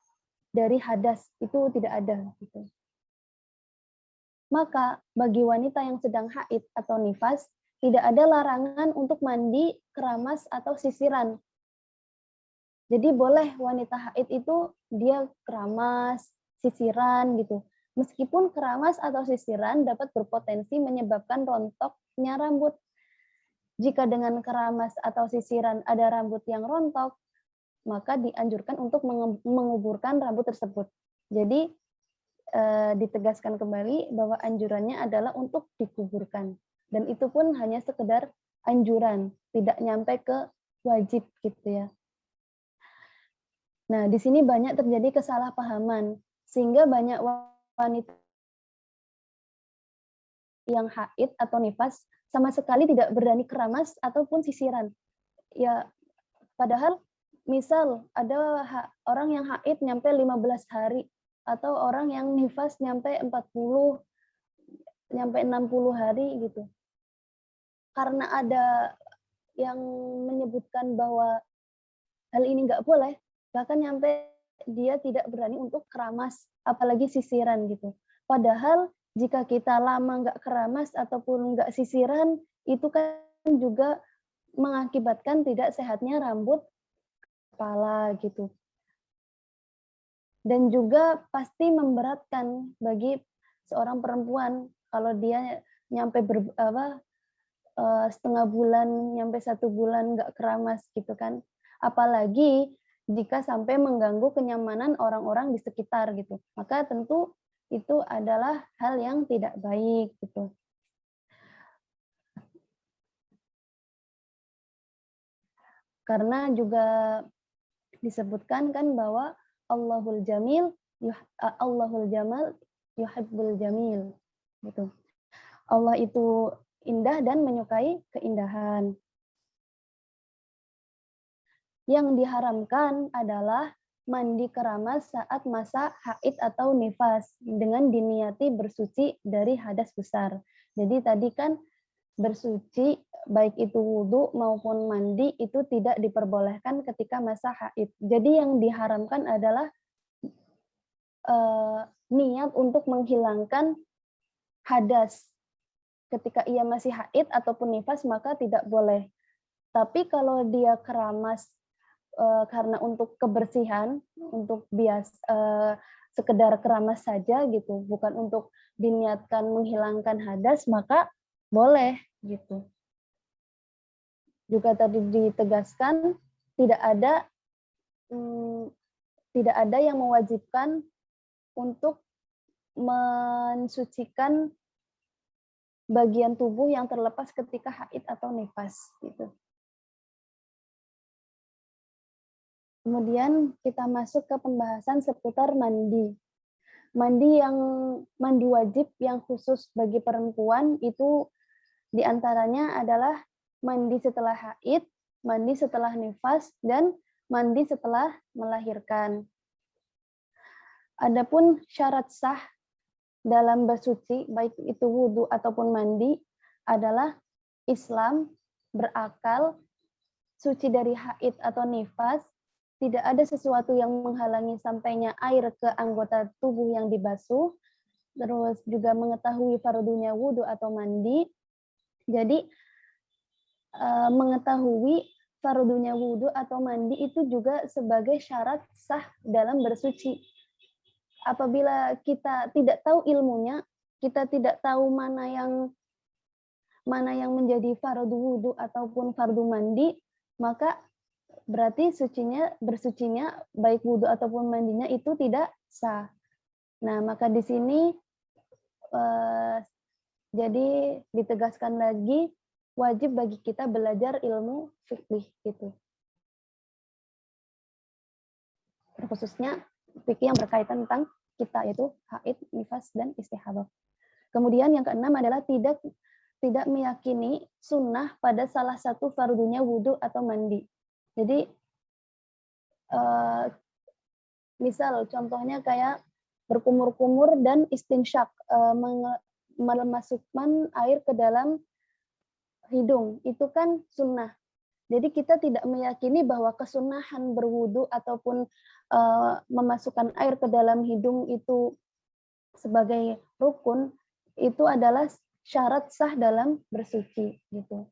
dari hadas, itu tidak ada gitu. Maka bagi wanita yang sedang haid atau nifas tidak ada larangan untuk mandi, keramas atau sisiran. Jadi boleh wanita haid itu dia keramas, sisiran gitu. Meskipun keramas atau sisiran dapat berpotensi menyebabkan rontoknya rambut. Jika dengan keramas atau sisiran ada rambut yang rontok, maka dianjurkan untuk menguburkan rambut tersebut. Jadi ditegaskan kembali bahwa anjurannya adalah untuk dikuburkan. Dan itu pun hanya sekedar anjuran, tidak nyampe ke wajib gitu ya. Nah, di sini banyak terjadi kesalahpahaman, sehingga banyak wanita yang haid atau nifas sama sekali tidak berani keramas ataupun sisiran. Ya, padahal misal ada orang yang haid nyampe 15 hari atau orang yang nifas nyampe 40, nyampe 60 hari gitu. Karena ada yang menyebutkan bahwa hal ini nggak boleh, bahkan nyampe dia tidak berani untuk keramas, apalagi sisiran gitu. Padahal jika kita lama nggak keramas ataupun nggak sisiran, itu kan juga mengakibatkan tidak sehatnya rambut kepala gitu. Dan juga pasti memberatkan bagi seorang perempuan kalau dia nyampe setengah bulan, nyampe 1 bulan nggak keramas gitu kan. Apalagi jika sampai mengganggu kenyamanan orang-orang di sekitar gitu. Maka tentu itu adalah hal yang tidak baik gitu. Karena juga disebutkan kan bahwa Allahul Jamil, Allahul Jamal yuhibbul jamil gitu. Allah itu indah dan menyukai keindahan. Yang diharamkan adalah mandi keramas saat masa haid atau nifas dengan diniati bersuci dari hadas besar. Jadi tadi kan bersuci baik itu wudhu maupun mandi itu tidak diperbolehkan ketika masa haid. Jadi yang diharamkan adalah niat untuk menghilangkan hadas. Ketika ia masih haid ataupun nifas maka tidak boleh. Tapi kalau dia keramas karena untuk kebersihan, untuk sekedar keramas saja gitu, bukan untuk diniatkan menghilangkan hadas, maka boleh gitu. Juga tadi ditegaskan tidak ada yang mewajibkan untuk mensucikan bagian tubuh yang terlepas ketika haid atau nifas gitu. Kemudian kita masuk ke pembahasan seputar mandi. Mandi wajib yang khusus bagi perempuan itu diantaranya adalah mandi setelah haid, mandi setelah nifas, dan mandi setelah melahirkan. Adapun syarat sah dalam bersuci, baik itu wudhu ataupun mandi, adalah Islam, berakal, suci dari haid atau nifas, tidak ada sesuatu yang menghalangi sampainya air ke anggota tubuh yang dibasuh, terus juga mengetahui fardunya wudhu atau mandi. Jadi mengetahui fardunya wudhu atau mandi itu juga sebagai syarat sah dalam bersuci. Apabila kita tidak tahu ilmunya, kita tidak tahu mana yang menjadi fardu wudhu ataupun fardu mandi, maka berarti bersucinya baik wudhu ataupun mandinya itu tidak sah. Nah, maka di sini jadi ditegaskan lagi wajib bagi kita belajar ilmu fikih gitu. Khususnya fikih yang berkaitan tentang kita, yaitu haid, nifas, dan istihadah. Kemudian yang keenam adalah tidak meyakini sunnah pada salah satu fardunya wudhu atau mandi. Jadi misal contohnya kayak berkumur-kumur dan istinsyak, memasukkan air ke dalam hidung, itu kan sunnah. Jadi kita tidak meyakini bahwa kesunahan berwudu ataupun memasukkan air ke dalam hidung itu sebagai rukun, itu adalah syarat sah dalam bersuci gitu.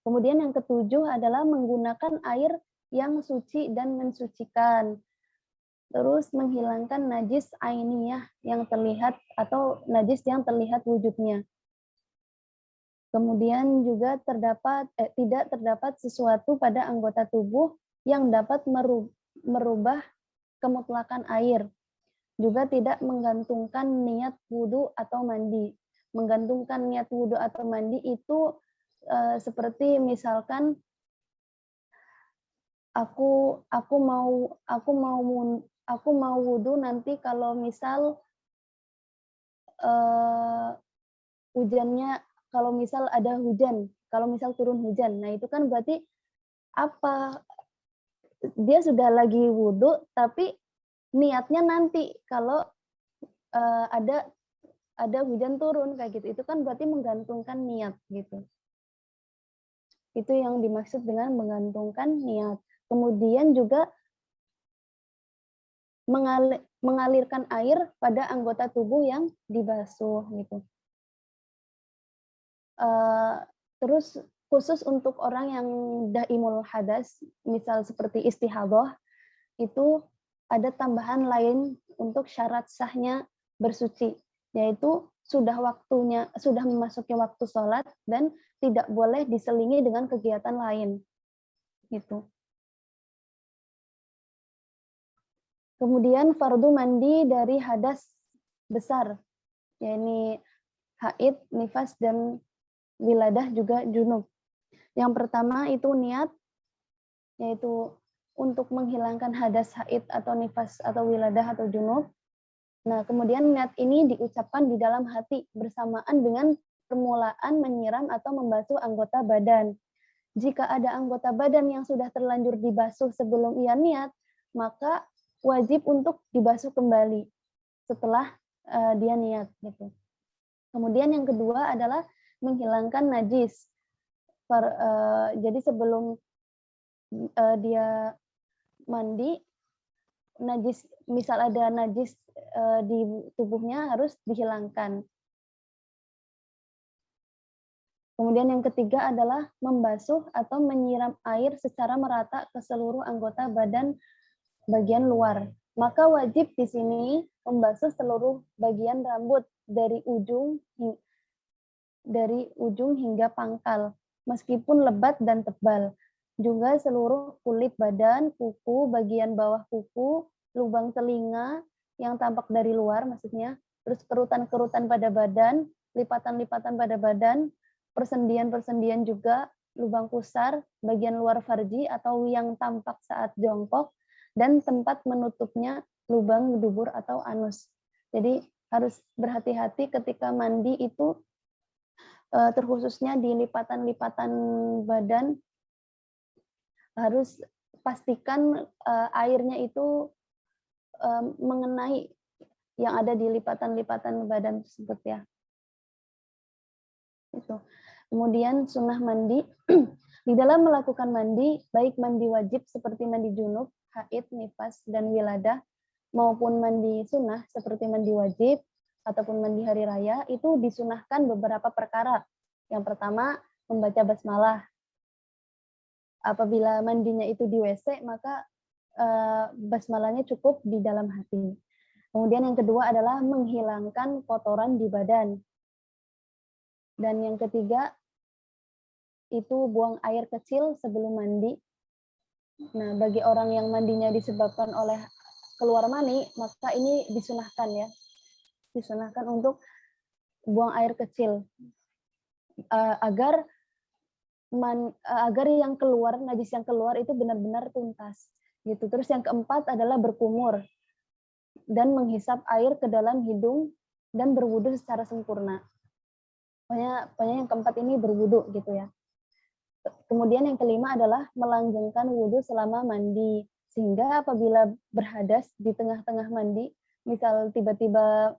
Kemudian yang ketujuh adalah menggunakan air yang suci dan mensucikan. Terus menghilangkan najis ainiyah yang terlihat atau najis yang terlihat wujudnya. Kemudian juga tidak terdapat sesuatu pada anggota tubuh yang dapat merubah kemutlakan air. Juga tidak menggantungkan niat wudhu atau mandi. Menggantungkan niat wudhu atau mandi itu seperti misalkan aku mau wudhu nanti kalau misal hujannya, kalau misal ada hujan, kalau misal turun hujan, nah itu kan berarti apa? Dia sudah lagi wudhu, tapi niatnya nanti kalau ada hujan turun kayak gitu, itu kan berarti menggantungkan niat gitu. Itu yang dimaksud dengan menggantungkan niat. Kemudian juga mengalirkan air pada anggota tubuh yang dibasuh gitu. Terus khusus untuk orang yang daimul hadas, misal seperti istihadah, itu ada tambahan lain untuk syarat sahnya bersuci, yaitu sudah memasuki waktu sholat dan tidak boleh diselingi dengan kegiatan lain. Gitu. Kemudian fardu mandi dari hadas besar, yakni haid, nifas, dan wiladah juga junub. Yang pertama itu niat, yaitu untuk menghilangkan hadas haid atau nifas atau wiladah atau junub. Nah, kemudian niat ini diucapkan di dalam hati bersamaan dengan permulaan menyiram atau membasuh anggota badan. Jika ada anggota badan yang sudah terlanjur dibasuh sebelum ia niat, maka wajib untuk dibasuh kembali setelah dia niat gitu. Kemudian yang kedua adalah menghilangkan najis. Jadi sebelum dia mandi, najis, misal ada najis di tubuhnya harus dihilangkan. Kemudian yang ketiga adalah membasuh atau menyiram air secara merata ke seluruh anggota badan bagian luar. Maka wajib di sini membasuh seluruh bagian rambut dari ujung hingga pangkal, meskipun lebat dan tebal. Juga seluruh kulit badan, kuku, bagian bawah kuku, lubang telinga yang tampak dari luar maksudnya, terus kerutan-kerutan pada badan, lipatan-lipatan pada badan, persendian-persendian juga, lubang pusar, bagian luar farji atau yang tampak saat jongkok, dan tempat menutupnya lubang dubur atau anus. Jadi harus berhati-hati ketika mandi itu, terkhususnya di lipatan-lipatan badan, harus pastikan airnya itu mengenai yang ada di lipatan-lipatan badan tersebut ya. Itu. Kemudian sunnah mandi. Di dalam melakukan mandi, baik mandi wajib seperti mandi junub, haid, nifas, dan wiladah, maupun mandi sunnah seperti mandi wajib ataupun mandi hari raya, itu disunahkan beberapa perkara. Yang pertama, membaca basmalah. Apabila mandinya itu di WC, maka basmalahnya cukup di dalam hati. Kemudian yang kedua adalah menghilangkan kotoran di badan. Dan yang ketiga, itu buang air kecil sebelum mandi. Nah, bagi orang yang mandinya disebabkan oleh keluar mani, maka ini disunahkan ya. Disunahkan untuk buang air kecil. Agar yang keluar, najis yang keluar itu benar-benar tuntas. gitu. Terus yang keempat adalah berkumur dan menghisap air ke dalam hidung dan berwudu secara sempurna. Pokoknya yang keempat ini berwudu gitu ya. Kemudian yang kelima adalah melanggengkan wudu selama mandi, sehingga apabila berhadas di tengah-tengah mandi, misal tiba-tiba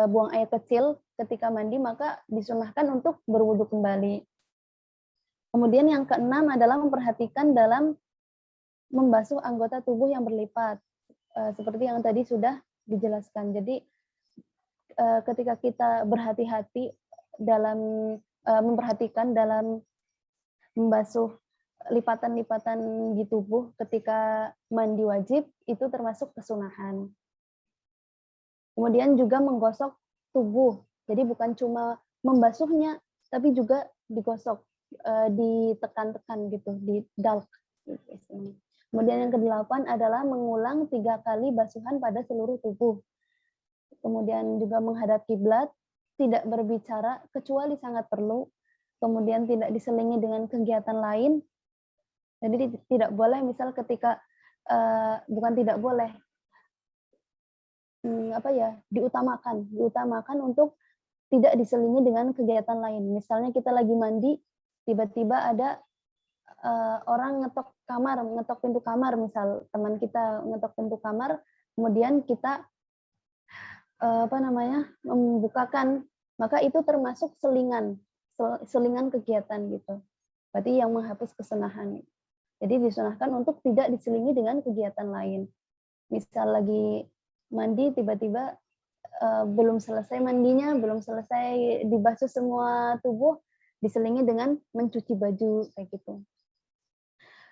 buang air kecil ketika mandi, maka disunahkan untuk berwudu kembali. Kemudian yang keenam adalah memperhatikan dalam membasuh anggota tubuh yang berlipat, seperti yang tadi sudah dijelaskan. Jadi ketika kita berhati-hati dalam memperhatikan dalam membasuh lipatan-lipatan di tubuh ketika mandi wajib, itu termasuk kesunahan. Kemudian juga menggosok tubuh. Jadi bukan cuma membasuhnya, tapi juga digosok, ditekan-tekan gitu, didalk. Kemudian yang kedelapan adalah mengulang 3 kali basuhan pada seluruh tubuh. Kemudian juga menghadap kiblat, tidak berbicara kecuali sangat perlu, kemudian tidak diselingi dengan kegiatan lain. Jadi tidak boleh misal ketika bukan tidak boleh diutamakan untuk tidak diselingi dengan kegiatan lain. Misalnya kita lagi mandi, tiba-tiba ada orang ngetok pintu kamar, misal teman kita ngetok pintu kamar, kemudian kita membukakan, maka itu termasuk selingan kegiatan gitu. Berarti yang menghapus kesunahan. Jadi disunahkan untuk tidak diselingi dengan kegiatan lain. Misal lagi mandi, tiba-tiba belum selesai mandinya, belum selesai dibasuh semua tubuh, diselingi dengan mencuci baju kayak gitu.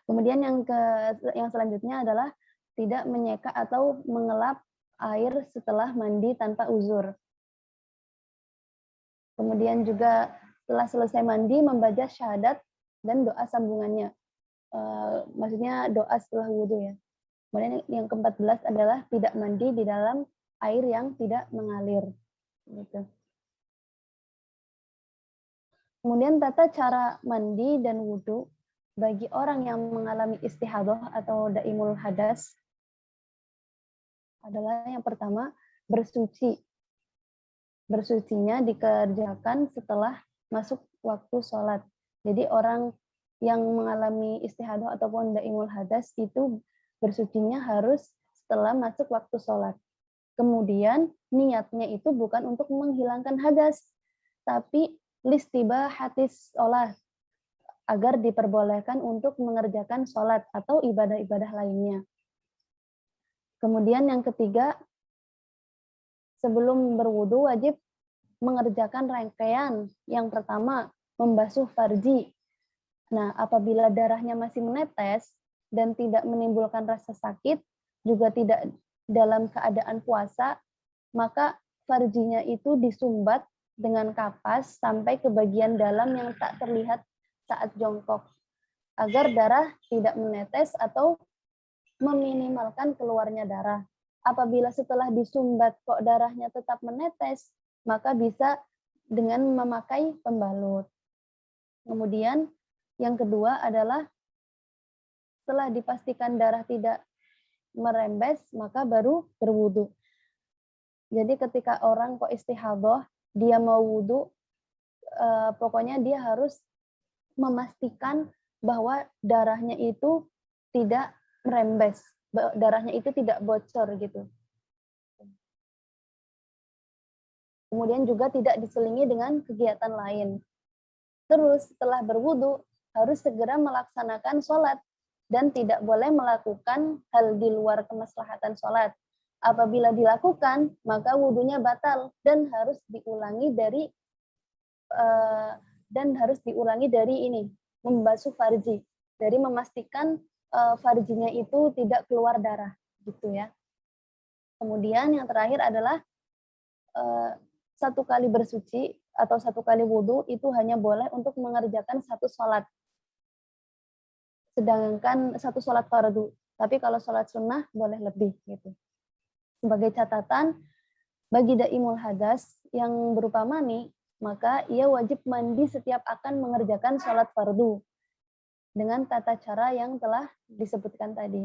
Kemudian yang selanjutnya adalah tidak menyeka atau mengelap air setelah mandi tanpa uzur. Kemudian juga setelah selesai mandi membaca syahadat dan doa sambungannya. Maksudnya doa setelah wudhu ya. Kemudian yang ke-14 adalah tidak mandi di dalam air yang tidak mengalir. Gitu. Kemudian tata cara mandi dan wudhu bagi orang yang mengalami istihadah atau daimul hadas adalah yang pertama bersuci. Bersucinya dikerjakan setelah masuk waktu sholat. Jadi orang yang mengalami istihadah ataupun daimul hadas itu bersucinya harus setelah masuk waktu sholat. Kemudian niatnya itu bukan untuk menghilangkan hadas, tapi listiba hatis sholat, agar diperbolehkan untuk mengerjakan sholat atau ibadah-ibadah lainnya. Kemudian yang ketiga, sebelum berwudu wajib mengerjakan rangkaian. Yang pertama, membasuh farji. Nah, apabila darahnya masih menetes dan tidak menimbulkan rasa sakit, juga tidak dalam keadaan puasa, maka farjinya itu disumbat dengan kapas sampai ke bagian dalam yang tak terlihat saat jongkok, agar darah tidak menetes atau meminimalkan keluarnya darah. Apabila setelah disumbat kok darahnya tetap menetes, maka bisa dengan memakai pembalut. Kemudian yang kedua adalah setelah dipastikan darah tidak merembes, maka baru berwudu. Jadi ketika orang kok istihadah, dia mau wudu, pokoknya dia harus memastikan bahwa darahnya itu tidak merembes, darahnya itu tidak bocor gitu. Kemudian juga tidak diselingi dengan kegiatan lain. Terus setelah berwudu harus segera melaksanakan sholat dan tidak boleh melakukan hal di luar kemaslahatan sholat. Apabila dilakukan, maka wudunya batal dan harus diulangi dari ini, membasuh farji, dari memastikan farjinya itu tidak keluar darah, gitu ya. Kemudian yang terakhir adalah 1 kali bersuci atau 1 kali wudu itu hanya boleh untuk mengerjakan 1 sholat. Sedangkan 1 sholat fardu. Tapi kalau sholat sunnah boleh lebih gitu. Sebagai catatan, bagi daimul hadas yang berupa mani, maka ia wajib mandi setiap akan mengerjakan sholat fardu. dengan tata cara yang telah disebutkan tadi.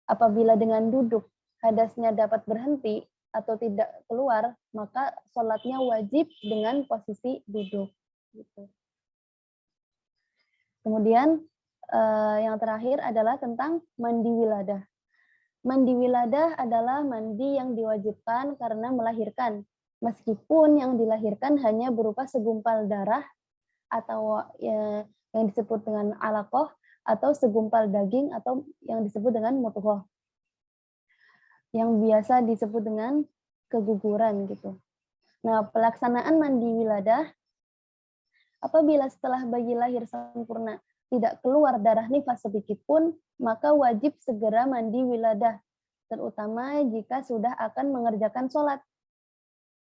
Apabila dengan duduk hadasnya dapat berhenti atau tidak keluar, maka sholatnya wajib dengan posisi duduk. Gitu. Kemudian yang terakhir adalah tentang mandi wiladah. Mandi wiladah adalah mandi yang diwajibkan karena melahirkan, meskipun yang dilahirkan hanya berupa segumpal darah atau yang disebut dengan alaqah atau segumpal daging atau yang disebut dengan mudghah, yang biasa disebut dengan keguguran gitu. Nah, pelaksanaan mandi wiladah apabila setelah bayi lahir sempurna tidak keluar darah nifas sedikit pun, maka wajib segera mandi wiladah, terutama jika sudah akan mengerjakan sholat.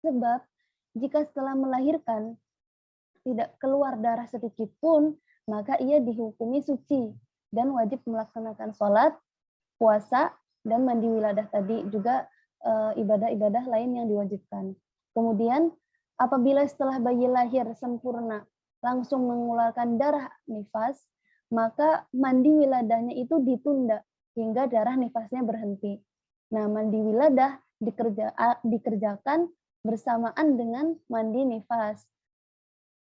Sebab jika setelah melahirkan tidak keluar darah sedikit pun, maka ia dihukumi suci dan wajib melaksanakan sholat, puasa, dan mandi wiladah tadi, juga ibadah-ibadah lain yang diwajibkan. Kemudian apabila setelah bayi lahir sempurna langsung mengeluarkan darah nifas, maka mandi wiladahnya itu ditunda hingga darah nifasnya berhenti. Nah, mandi wiladah dikerjakan bersamaan dengan mandi nifas.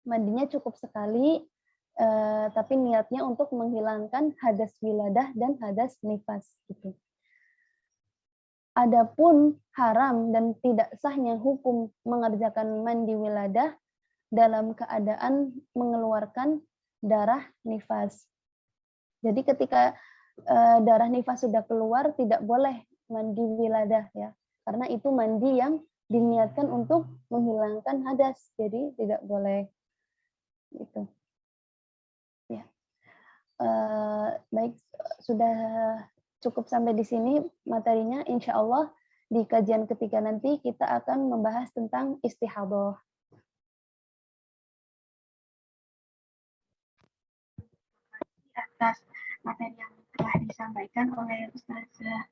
Mandinya cukup sekali, tapi niatnya untuk menghilangkan hadas wiladah dan hadas nifas. Gitu. Adapun haram dan tidak sahnya hukum mengerjakan mandi wiladah dalam keadaan mengeluarkan darah nifas. Jadi ketika darah nifas sudah keluar, tidak boleh mandi wiladah ya, karena itu mandi yang diniatkan untuk menghilangkan hadas, jadi tidak boleh. Gitu. Ya. Baik, sudah cukup sampai di sini materinya. Insya Allah di kajian ketiga nanti kita akan membahas tentang istihadah. Atas materi yang telah disampaikan oleh Ustazah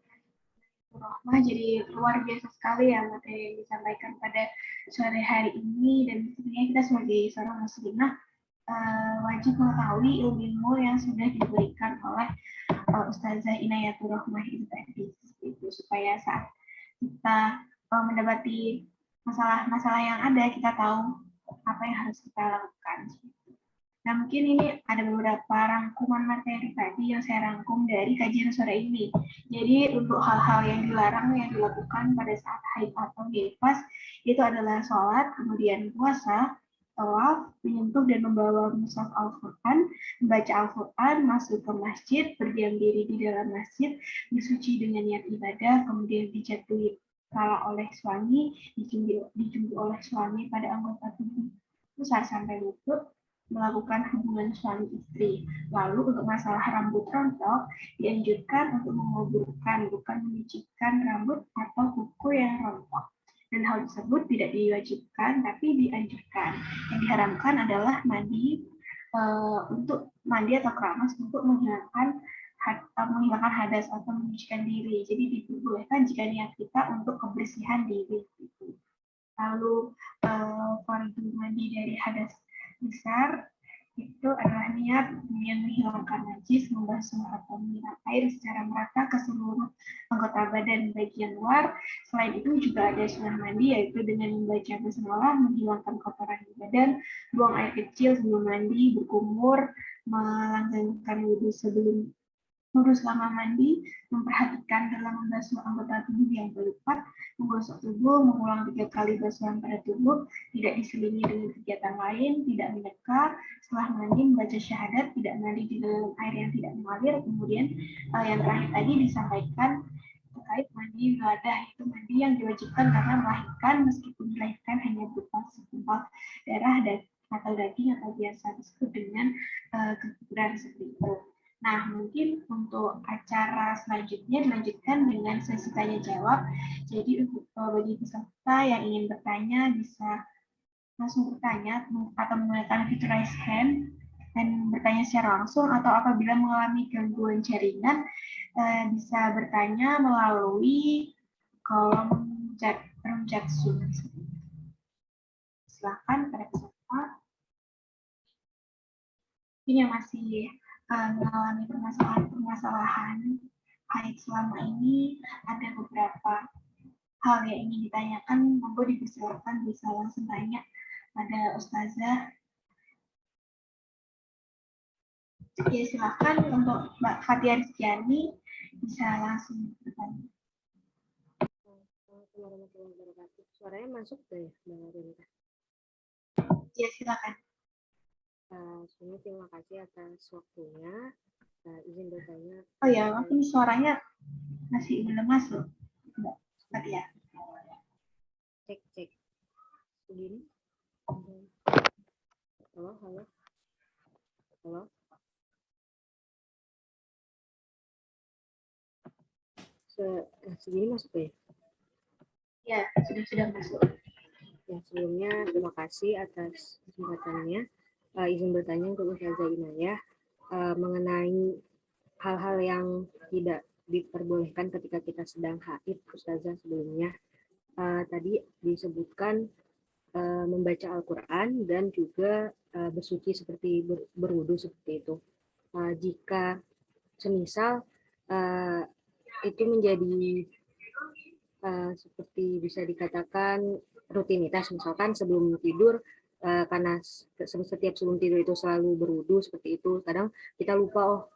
Rohmah, jadi luar biasa sekali ya materi yang disampaikan pada sore hari ini, dan sebenarnya kita sebagai seorang muslimah wajib mengetahui ilmu yang sudah diberikan oleh Ustazah Inayatul Rohmah itu tadi, itu supaya saat kita mendapati masalah-masalah yang ada, kita tahu apa yang harus kita lakukan. Nah, mungkin ini ada beberapa rangkuman materi tadi yang saya rangkum dari kajian sore ini. Jadi, untuk hal-hal yang dilarang yang dilakukan pada saat haid atau nifas, itu adalah sholat, kemudian puasa, tawaf, menyentuh dan membawa mushaf Al-Quran, membaca Al-Quran, masuk ke masjid, berdiam diri di dalam masjid, bersuci dengan niat ibadah, kemudian dijatuhi kala oleh suami, dijumpai oleh suami pada anggota tubuh pusar sampai lutut, melakukan hubungan suami istri. Lalu untuk masalah rambut rontok, dianjurkan untuk menguburkan, bukan menyucikan rambut atau kuku yang rontok. Dan hal tersebut tidak diwajibkan, tapi dianjurkan. Yang diharamkan adalah mandi untuk mandi atau keramas untuk menghilangkan hadas atau menyucikan diri. Jadi diperbolehkan jika niat kita untuk kebersihan diri. Lalu fardu mandi dari hadas besar itu adalah niat yang menghilangkan najis, membasuh atau menyiram air secara merata ke seluruh anggota badan bagian luar. Selain itu juga ada sunnah mandi, yaitu dengan membaca basmalah, menghilangkan kotoran di badan, buang air kecil sebelum mandi, berkumur, melanggengkan wudhu sebelum wudhu selama mandi, memperhatikan dalam membasuh anggota tubuh yang berlipat, menggosok tubuh, mengulang 3 kali basuhan pada tubuh, tidak diselingi dengan kegiatan lain, tidak meneka, setelah mandi membaca syahadat, tidak mandi di dalam air yang tidak mengalir. Kemudian yang terakhir tadi disampaikan terkait mandi wiladah, itu mandi yang diwajibkan karena melahirkan, meskipun dilahirkan hanya berupa segumpal darah dan atau daging atau biasa disebut dengan keguguran seperti itu. Nah, mungkin untuk acara selanjutnya dilanjutkan dengan sesi tanya jawab. Jadi untuk bagi peserta yang ingin bertanya bisa langsung bertanya atau menggunakan fitur raise hand dan bertanya secara langsung, atau apabila mengalami gangguan jaringan bisa bertanya melalui kolom chat Zoom. Silakan pada peserta. Ini yang masih mengalami permasalahan haid selama ini, ada beberapa hal yang ingin ditanyakan, monggo dipersilakan bisa langsung tanya pada Ustazah. Ya, silakan untuk Mbak Fatia Rizkyani bisa langsung bertanya. Assalamualaikum warahmatullahi wabarakatuh. Suaranya masuk nggak ya, Mbak Rinta? Ya, silakan. Sebelumnya terima kasih atas waktunya. Izin bertanya. Oh ya, ini suaranya masih belum masuk, Mbak Fatia. Cek. Begini. Halo. Segini masuk ya? Ya, sudah masuk. Ya, sebelumnya terima kasih atas kesempatannya. Izin bertanya untuk Ustazah Inayah mengenai hal-hal yang tidak diperbolehkan ketika kita sedang haid. Ustazah sebelumnya tadi disebutkan membaca Al-Quran dan juga bersuci seperti berwudu seperti itu. Jika semisal itu menjadi seperti bisa dikatakan rutinitas, misalkan sebelum tidur, karena setiap sebelum tidur itu selalu berwudu seperti itu, kadang kita lupa,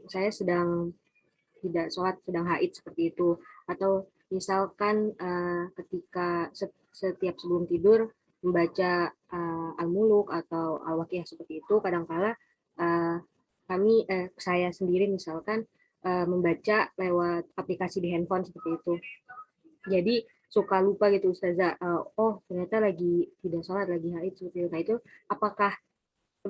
saya sedang tidak sholat, sedang haid seperti itu. Atau misalkan ketika setiap sebelum tidur membaca Al-Muluk atau Al-Waqiah seperti itu, kadangkala saya sendiri misalkan membaca lewat aplikasi di handphone seperti itu. Jadi suka lupa gitu Ustazah, oh ternyata lagi tidak sholat, lagi haid seperti itu. Nah itu apakah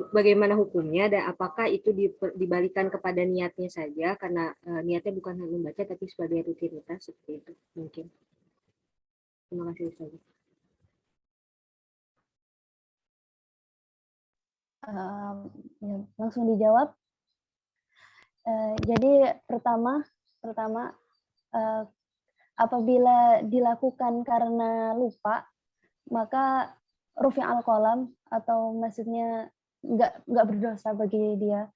bagaimana hukumnya dan apakah itu dibalikan kepada niatnya saja karena niatnya bukan hanya membaca tapi sebagai rutinitas seperti itu mungkin. Terima kasih Ustazah. Ya, langsung dijawab. Jadi pertama apabila dilakukan karena lupa, maka rufi al-qalam atau maksudnya nggak berdosa bagi dia.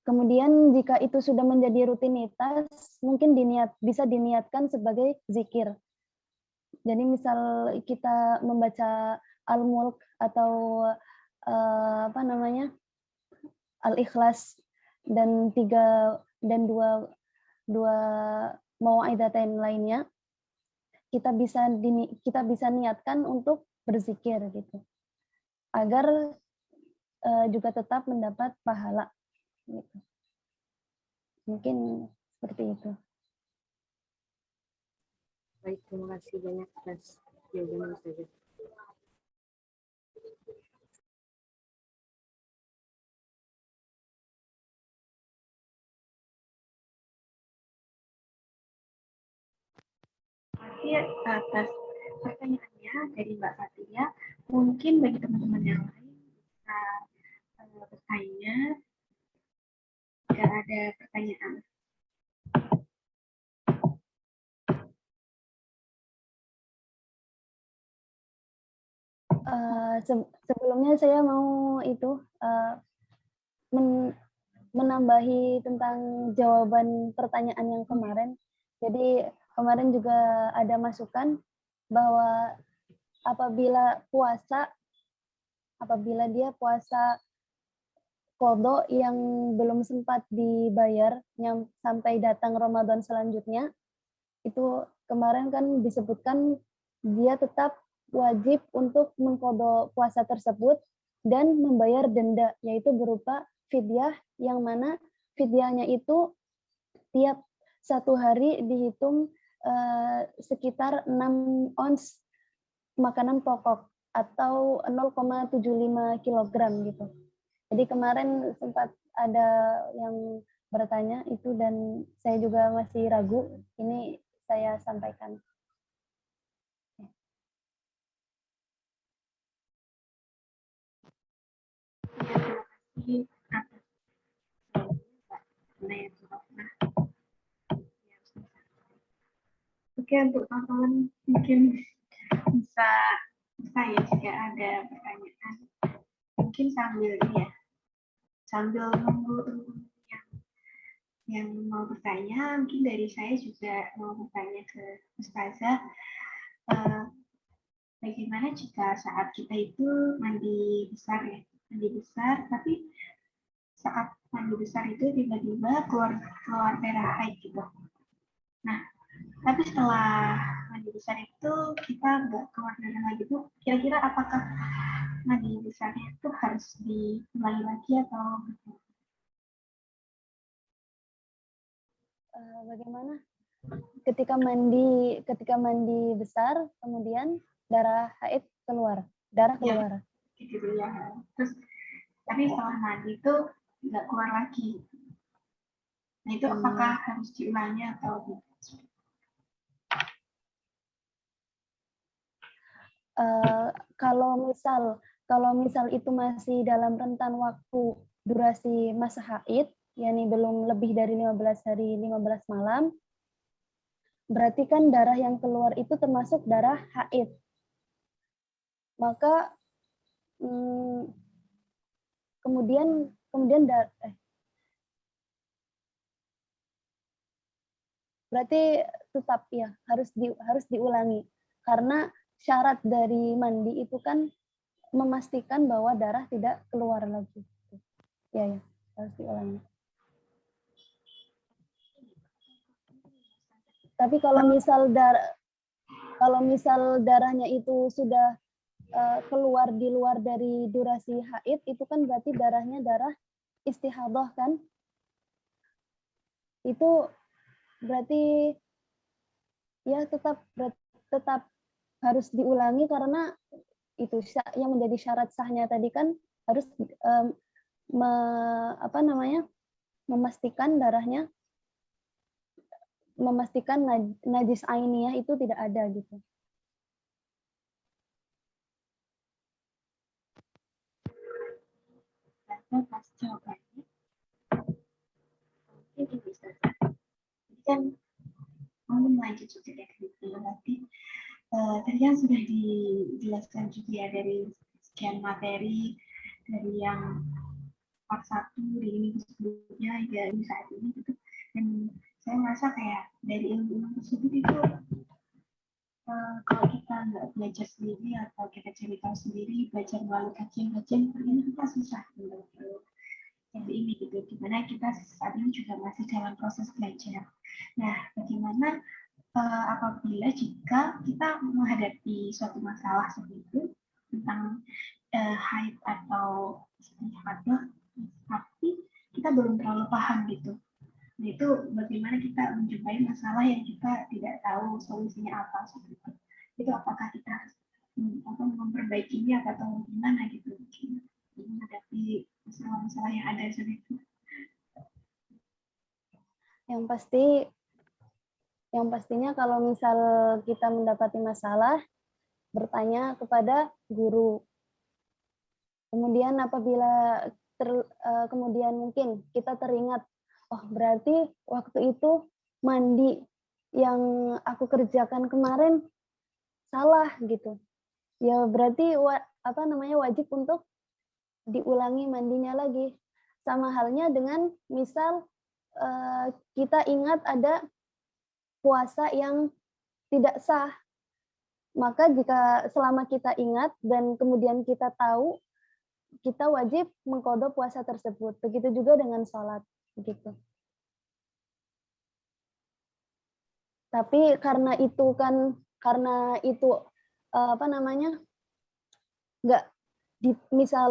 Kemudian jika itu sudah menjadi rutinitas, mungkin bisa diniatkan sebagai zikir. Jadi misal kita membaca Al-Mulk atau Al-Ikhlas dan dua mau'idatain lainnya, kita bisa niatkan untuk berzikir gitu, agar juga tetap mendapat pahala gitu. Mungkin seperti itu. Baik, terima kasih banyak atas jawabannya Ustazah. Atas pertanyaannya dari Mbak Fatia, mungkin bagi teman-teman yang lain bisa bertanya jika ada pertanyaan. Sebelumnya saya mau menambahi tentang jawaban pertanyaan yang kemarin. Jadi kemarin juga ada masukan bahwa apabila dia puasa qadha yang belum sempat dibayar sampai datang Ramadan selanjutnya, itu kemarin kan disebutkan dia tetap wajib untuk mengqadha puasa tersebut dan membayar denda, yaitu berupa fidyah, yang mana fidyahnya itu tiap satu hari dihitung sekitar 6 ons makanan pokok atau 0,75 kilogram gitu. Jadi kemarin sempat ada yang bertanya itu dan saya juga masih ragu. Ini saya sampaikan. Terima kasih. Oke, untuk teman-teman mungkin bisa ya jika ada pertanyaan. Mungkin sambil ini ya, sambil nunggu yang mau bertanya, mungkin dari saya juga mau bertanya ke Ustazah, bagaimana jika saat kita itu mandi besar ya, mandi besar, tapi saat mandi besar itu tiba-tiba keluar darah haid gitu. Nah, tapi setelah mandi besar itu kita nggak keluar darah lagi tuh, kira-kira apakah mandi besarnya itu harus diulangi lagi atau bagaimana? Ketika mandi besar, kemudian darah haid keluar, darah keluar. Ya, gitu ya. Terus tapi setelah mandi itu nggak keluar lagi. Nah itu apakah harus diulangi atau tidak? Kalau misal itu masih dalam rentan waktu durasi masa haid, yakni belum lebih dari 15 hari 15 malam, berarti kan darah yang keluar itu termasuk darah haid. Maka kemudian berarti tetap ya harus diulangi, karena syarat dari mandi itu kan memastikan bahwa darah tidak keluar lagi. Ya, harus diulangi. Tapi kalau misal darahnya itu sudah keluar di luar dari durasi haid, itu kan berarti darahnya darah istihadah kan? Itu berarti ya tetap harus diulangi, karena itu yang menjadi syarat sahnya tadi kan harus memastikan darahnya, memastikan najis ainiyah itu tidak ada gitu. Pas jawabannya ini bisa. Jadi kan mau lanjut juga ya berarti tadi kan sudah dijelaskan juga ya dari sekian materi dari yang part 1 di minggu sebelumnya hingga saat ini gitu. Dan saya merasa kayak dari ilmu tersebut itu kalau kita nggak belajar sendiri atau kita cari tahu sendiri, belajar melalui kajian-kajian, ternyata kita susah untuk jadi ini gitu. Dimana kita saat ini juga masih dalam proses belajar. Nah, bagaimana apabila jika kita menghadapi suatu masalah seperti itu tentang haid atau istihadah, tapi kita belum terlalu paham gitu. Nah, itu bagaimana kita menjumpai masalah yang kita tidak tahu solusinya apa seperti itu. Itu apakah kita harus memperbaikinya atau gimana gitu menghadapi masalah-masalah yang ada seperti itu. Yang pastinya kalau misal kita mendapati masalah, bertanya kepada guru. Kemudian apabila kemudian mungkin kita teringat, oh berarti waktu itu mandi yang aku kerjakan kemarin salah gitu. Ya berarti wajib untuk diulangi mandinya lagi. Sama halnya dengan misal kita ingat ada puasa yang tidak sah, maka jika selama kita ingat dan kemudian kita tahu, kita wajib mengqadha puasa tersebut. Begitu juga dengan sholat, begitu. Tapi karena itu nggak misal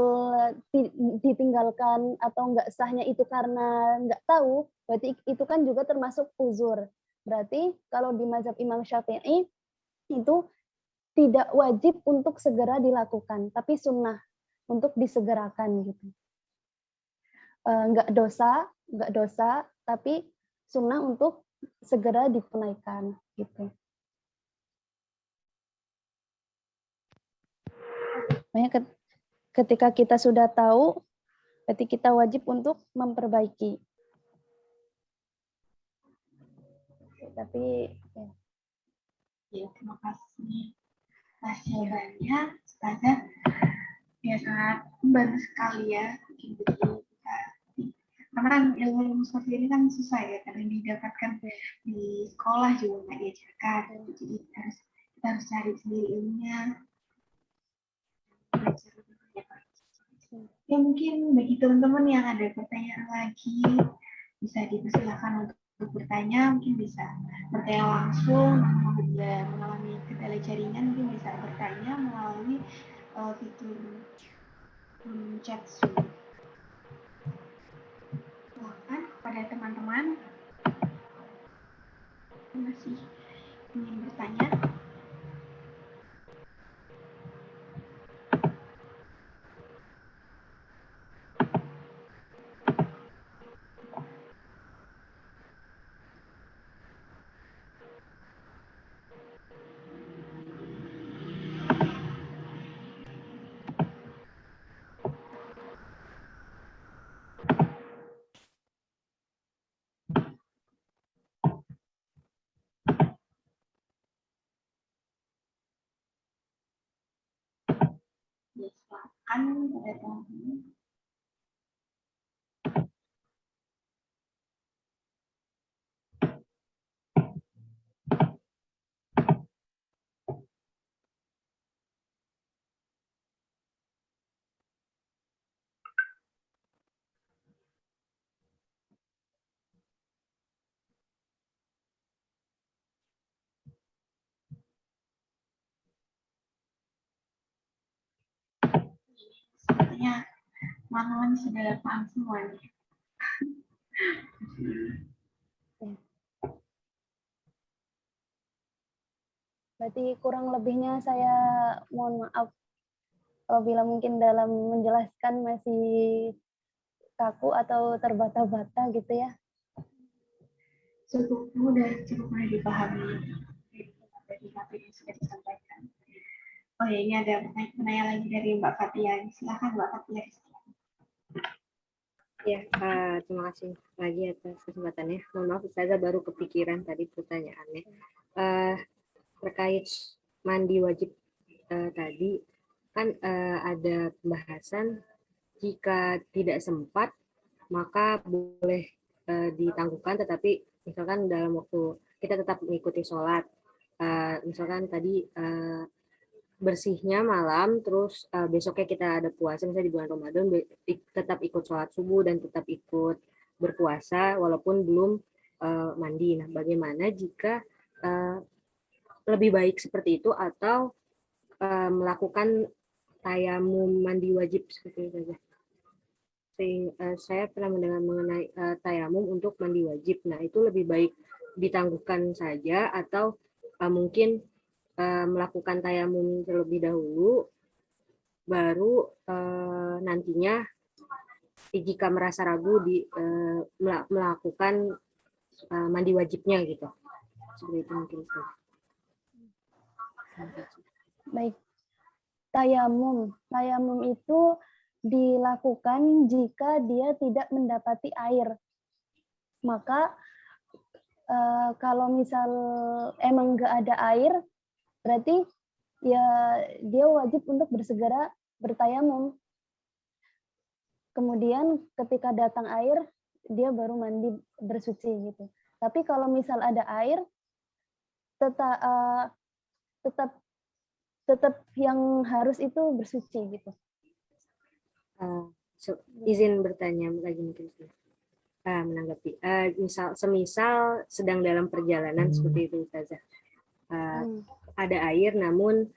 ditinggalkan atau nggak sahnya itu karena nggak tahu, berarti itu kan juga termasuk uzur. Berarti kalau di mazhab Imam Syafi'i itu tidak wajib untuk segera dilakukan, tapi sunnah untuk disegerakan gitu. Nggak dosa, tapi sunnah untuk segera ditunaikan gitu. Makanya ketika kita sudah tahu, berarti kita wajib untuk memperbaiki. Tapi ya terima kasih atas jawabannya. Ustazah ya sangat membantu sekali ya. Mungkin kita Karena kan ilmu seperti ini kan susah ya, kadang didapatkan di sekolah juga nggak diajarkan. Jadi kita harus cari sendiri ilmunya, belajar lebih banyak. Ya mungkin bagi teman-teman yang ada pertanyaan lagi, bisa dipersilakan untuk bertanya, mungkin bisa bertanya langsung, apabila mengalami kendala jaringan mungkin bisa bertanya melalui fitur chat Zoom. Silakan kepada teman-teman yang masih ingin bertanya. Ya, silakan pada teman-teman. Sepertinya teman-teman sudah paham semua nih. Berarti kurang lebihnya saya mohon maaf apabila mungkin dalam menjelaskan masih kaku atau terbata-bata gitu ya. Cukup mudah dipahami dari materi yang sudah disampaikan. Oh ya, ini ada pertanyaan lagi dari Mbak Fatia. Silakan Mbak Fatia. Ya, terima kasih lagi atas kesempatannya. Mohon maaf, Ustazah baru kepikiran tadi pertanyaannya. Terkait mandi wajib tadi, kan ada pembahasan jika tidak sempat, maka boleh ditangguhkan, tetapi misalkan dalam waktu kita tetap mengikuti sholat. Misalkan tadi bersihnya malam, terus besoknya kita ada puasa, misalnya di bulan Ramadan, tetap ikut sholat subuh dan tetap ikut berpuasa walaupun belum mandi. Nah, bagaimana jika lebih baik seperti itu atau melakukan tayamum mandi wajib seperti itu saja? Saya pernah mendengar mengenai tayamum untuk mandi wajib. Nah, itu lebih baik ditangguhkan saja atau mungkin melakukan tayamum terlebih dahulu, baru nantinya jika merasa ragu melakukan mandi wajibnya gitu. Seperti itu mungkin. Baik. Tayamum itu dilakukan jika dia tidak mendapati air. Maka kalau misal emang nggak ada air, berarti ya dia wajib untuk bersegera bertayamum. Kemudian ketika datang air, dia baru mandi bersuci gitu. Tapi kalau misal ada air, tetap yang harus itu bersuci gitu. Izin bertanya lagi mungkin menanggapi. Semisal sedang dalam perjalanan seperti itu, Ustazah. Ada air, namun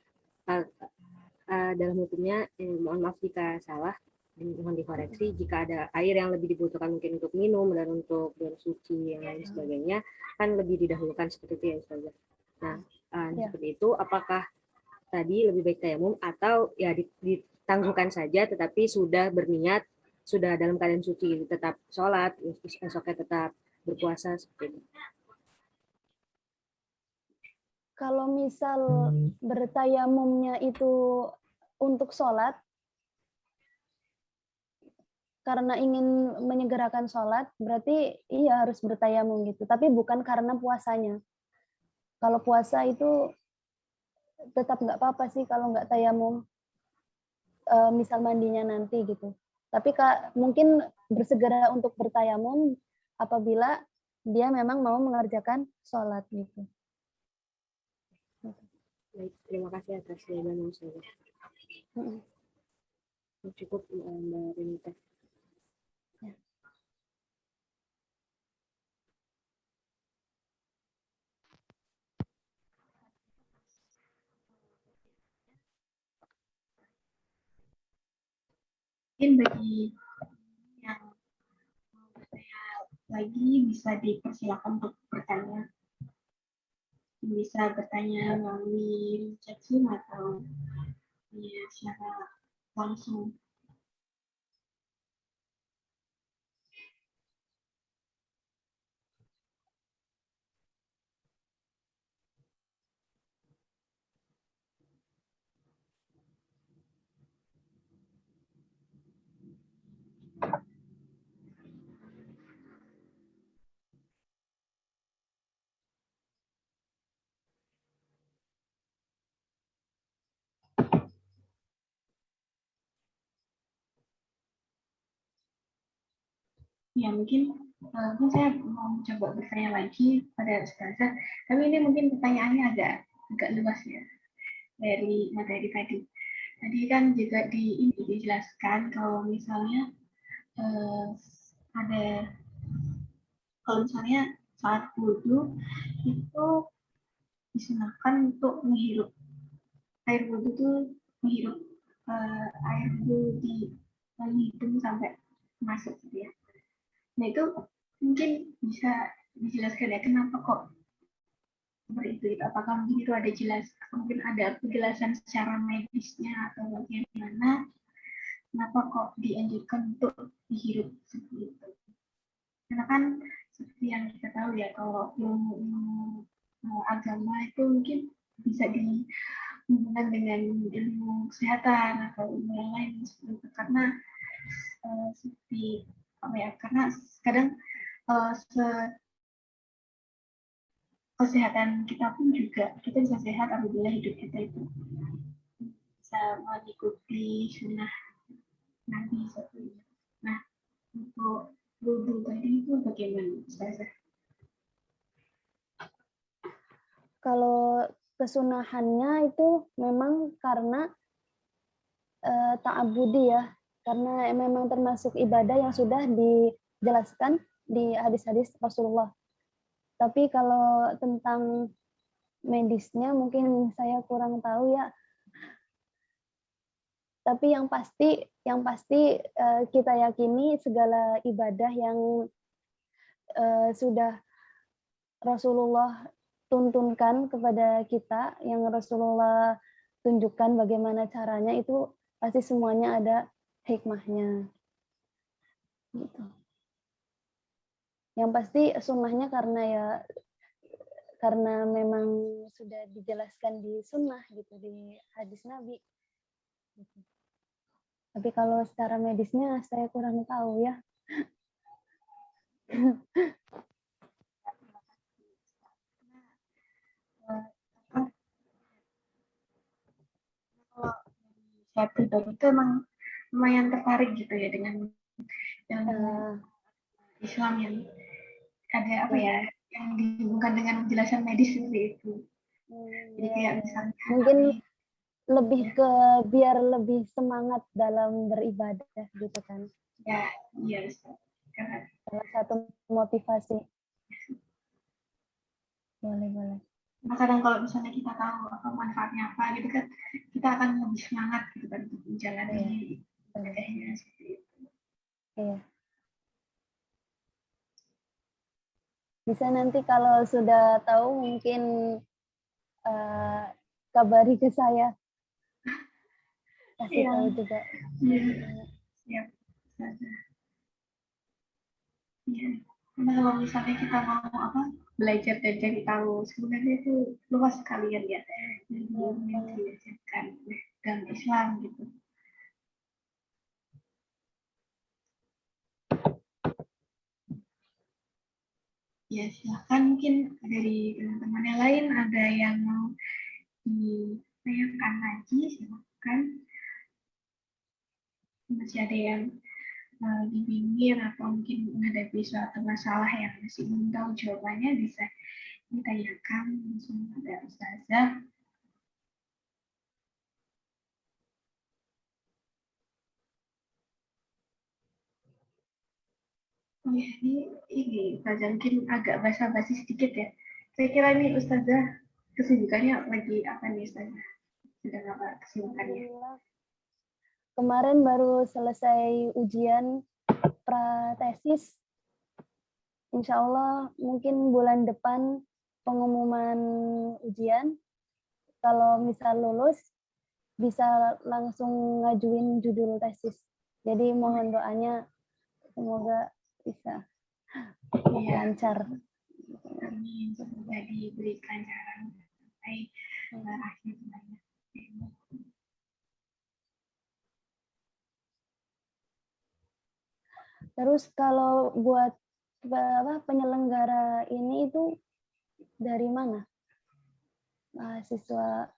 dalam hukumnya, mohon maaf jika salah, mohon dikoreksi, jika ada air yang lebih dibutuhkan mungkin untuk minum dan untuk bersuci yang lain sebagainya, kan lebih didahulukan seperti itu ya, Ustazah. Nah, seperti itu, apakah tadi lebih baik tayamum atau ya ditangguhkan saja, tetapi sudah berniat, sudah dalam keadaan suci, tetap sholat, esoknya tetap berpuasa seperti itu? Kalau misal bertayamumnya itu untuk sholat, karena ingin menyegerakan sholat, berarti iya harus bertayamum gitu. Tapi bukan karena puasanya. Kalau puasa itu tetap nggak apa-apa sih kalau nggak tayamum, misal mandinya nanti gitu. Tapi mungkin bersegera untuk bertayamum apabila dia memang mau mengerjakan sholat gitu. Baik, terima kasih atas jawaban Ustazah. Cukup Mbak Renita. Mungkin bagi yang mau bertanya lagi bisa dipersilakan untuk bertanya. Bisa bertanya melalui chat Zoom atau ya, secara langsung. Ya, mungkin saya mau coba bertanya lagi pada Ustazah, tapi ini mungkin pertanyaannya agak luas ya dari materi tadi. Tadi kan juga dijelaskan kalau misalnya ada kalau misalnya saat wudhu itu disunahkan untuk menghirup air wudhu itu menghirup air wudhu di hidung sampai masuk gitu ya. Nah itu mungkin bisa dijelaskan ya kenapa kok seperti itu? Apakah mungkin itu ada mungkin ada penjelasan secara medisnya atau bagaimana? Kenapa kok dianjurkan untuk dihirup seperti itu? Karena kan seperti yang kita tahu ya kalau ilmu agama itu mungkin bisa dihubungkan dengan ilmu kesehatan atau ilmu yang lain seperti itu. Karena seperti apa ya? Karena kadang kesehatan kita pun juga kita bisa sehat apabila hidup kita itu bisa mengikuti sunnah Nabi seperti itu. Nah, untuk wudhu tadi itu bagaimana, Ustazah? Kalau kesunahannya itu memang karena ta'abudi ya, karena memang termasuk ibadah yang sudah dijelaskan di hadis-hadis Rasulullah. Tapi kalau tentang medisnya mungkin saya kurang tahu ya. Tapi yang pasti kita yakini segala ibadah yang sudah Rasulullah tuntunkan kepada kita, yang Rasulullah tunjukkan bagaimana caranya, itu pasti semuanya ada hikmahnya. Gitu. Yang pasti sunnahnya karena memang sudah dijelaskan di sunnah gitu, di hadis Nabi. Gitu. Tapi kalau secara medisnya saya kurang tahu ya. Kalau saya pribadi itu emang lumayan tertarik gitu ya dengan Islam yang ada apa ya yang dihubungkan dengan penjelasan medis seperti itu. Jadi kayak misalnya mungkin lebih ke biar lebih semangat dalam beribadah gitu kan. Ya, iya. Karena salah satu motivasi. Boleh. Nah, kadang kalau misalnya kita tahu apa manfaatnya apa gitu kan, kita akan lebih semangat gitu kan untuk menjalani ibadahnya seperti itu. Iya. Bisa nanti kalau sudah tahu mungkin kabari ke saya. Kasih tahu juga. Iya. Siap. Iya. Karena kalau misalnya kita mau belajar dan cari tahu, sebenarnya itu luas sekali ya yang diajarkan dalam Islam gitu. Ya, silahkan mungkin dari teman-teman yang lain ada yang mau ditanyakan lagi, silahkan. Masih ada yang dibimbing atau mungkin menghadapi suatu masalah yang masih belum tahu jawabannya, bisa ditanyakan langsung pada Ustazah. Oh ya, ini Ustazah mungkin agak basa-basi sedikit ya. Saya kira ini Ustazah kesibukannya lagi apa nih Ustazah? Sedang apa kesibukannya? Kemarin baru selesai ujian pratesis. Insya Allah mungkin bulan depan pengumuman ujian. Kalau misal lulus, bisa langsung ngajuin judul tesis. Jadi mohon doanya semoga bisa lancar. Amin, semoga diberi kelancaran sampai akhir bulannya. Terus kalau buat penyelenggara ini itu dari mana? Mahasiswa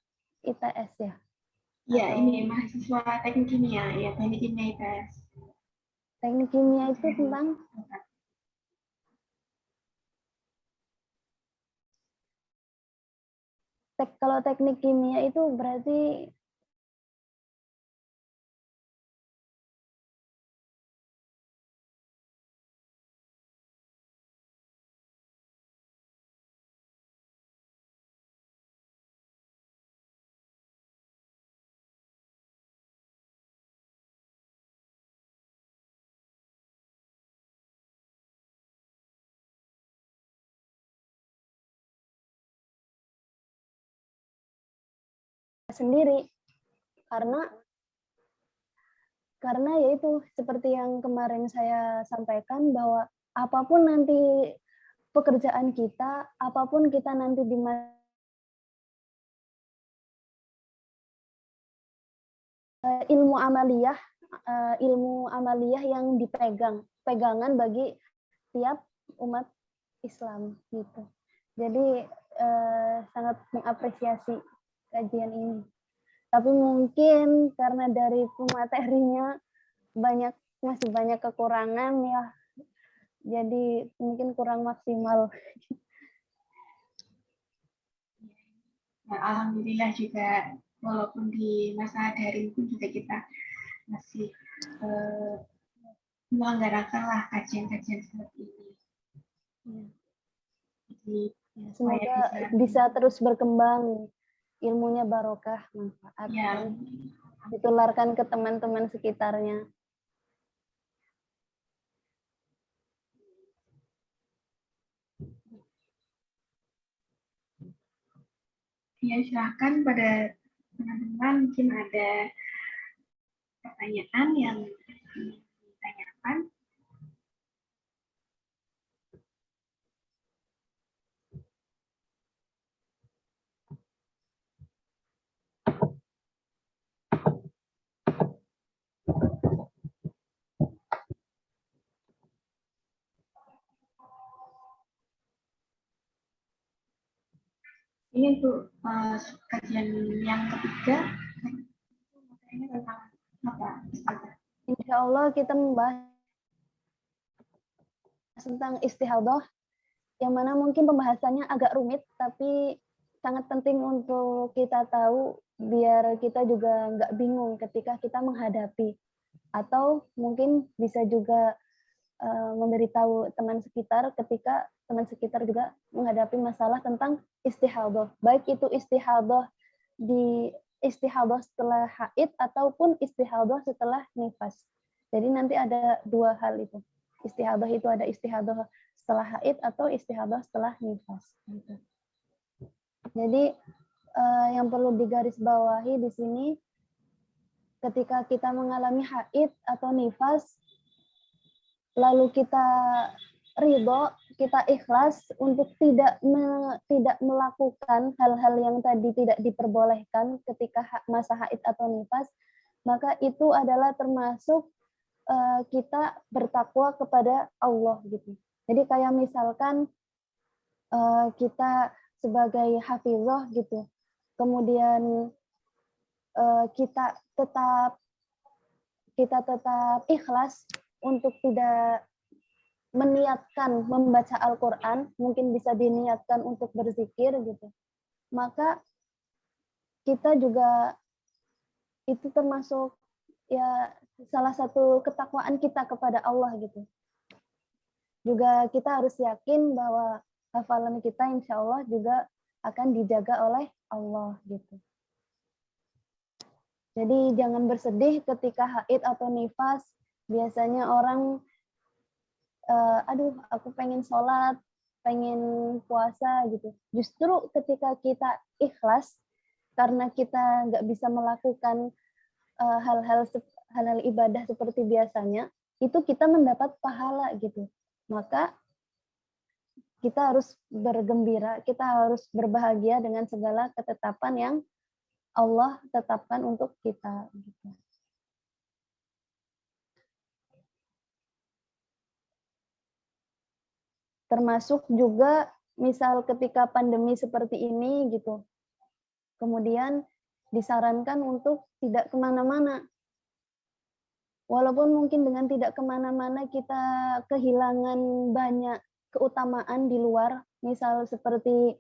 ITS ya? Ya, ini mahasiswa teknik kimia, ya teknik kimia ITS. Teknik kimia itu tentang kalau teknik kimia itu berarti sendiri karena yaitu seperti yang kemarin saya sampaikan bahwa apapun nanti pekerjaan kita, apapun kita nanti di ilmu amaliyah yang pegangan bagi tiap umat Islam gitu. Jadi sangat mengapresiasi kajian ini. Tapi mungkin karena dari materinya masih banyak kekurangan ya. Jadi mungkin kurang maksimal. Nah, alhamdulillah juga walaupun di masa daring pun juga kita masih menyelenggarakanlah kajian-kajian seperti ini. Jadi, semoga bisa terus berkembang, ilmunya barokah, manfaat, dan ditularkan ke teman-teman sekitarnya. Ya, silakan pada teman-teman, mungkin ada pertanyaan yang ditanyakan. Ini untuk kajian yang ketiga, ini tentang apa? Insya Allah kita membahas tentang istihadah, yang mana mungkin pembahasannya agak rumit, tapi sangat penting untuk kita tahu, biar kita juga nggak bingung ketika kita menghadapi. Atau mungkin bisa juga memberitahu teman sekitar ketika teman sekitar juga menghadapi masalah tentang istihadah. Baik itu istihadah setelah haid ataupun istihadah setelah nifas. Jadi nanti ada dua hal itu. Istihadah itu ada istihadah setelah haid atau istihadah setelah nifas. Jadi yang perlu digarisbawahi di sini, ketika kita mengalami haid atau nifas, lalu kita ridho, kita ikhlas untuk tidak melakukan hal-hal yang tadi tidak diperbolehkan ketika masa haid atau nifas, maka itu adalah termasuk kita bertakwa kepada Allah gitu. Jadi kayak misalkan kita sebagai hafizah gitu, kemudian kita tetap ikhlas untuk tidak meniatkan membaca Al-Quran, mungkin bisa diniatkan untuk berzikir gitu. Maka kita juga itu termasuk ya salah satu ketakwaan kita kepada Allah gitu. Juga kita harus yakin bahwa hafalan kita insya Allah juga akan dijaga oleh Allah gitu. Jadi jangan bersedih ketika haid atau nifas. Biasanya orang aduh aku pengen sholat, pengen puasa gitu. Justru ketika kita ikhlas karena kita nggak bisa melakukan hal-hal ibadah seperti biasanya, itu kita mendapat pahala gitu. Maka kita harus bergembira, kita harus berbahagia dengan segala ketetapan yang Allah tetapkan untuk kita gitu. Termasuk juga misal ketika pandemi seperti ini gitu, kemudian disarankan untuk tidak kemana-mana. Walaupun mungkin dengan tidak kemana-mana kita kehilangan banyak keutamaan di luar, misal seperti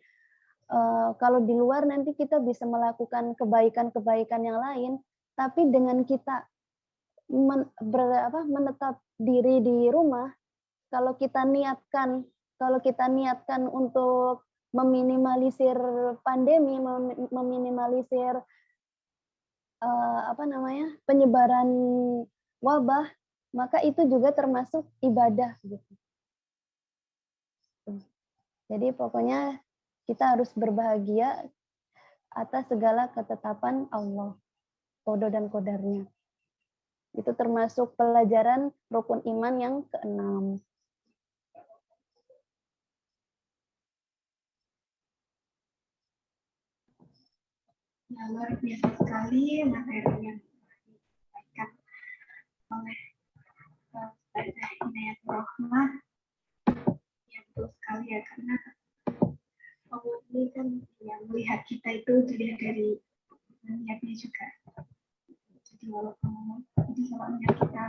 kalau di luar nanti kita bisa melakukan kebaikan-kebaikan yang lain, tapi dengan kita menetap diri di rumah, kalau kita niatkan untuk meminimalisir pandemi, meminimalisir penyebaran wabah, maka itu juga termasuk ibadah gitu. Jadi pokoknya kita harus berbahagia atas segala ketetapan Allah, qada dan qadarnya. Itu termasuk pelajaran rukun iman yang ke-6. Ya, luar biasa sekali materi yang disampaikan oleh Ustazah Inayatul Rahmah. Ya, betul sekali ya, karena Allah ini kan yang melihat kita itu dilihat dari niatnya juga. Jadi walaupun kalau niat kita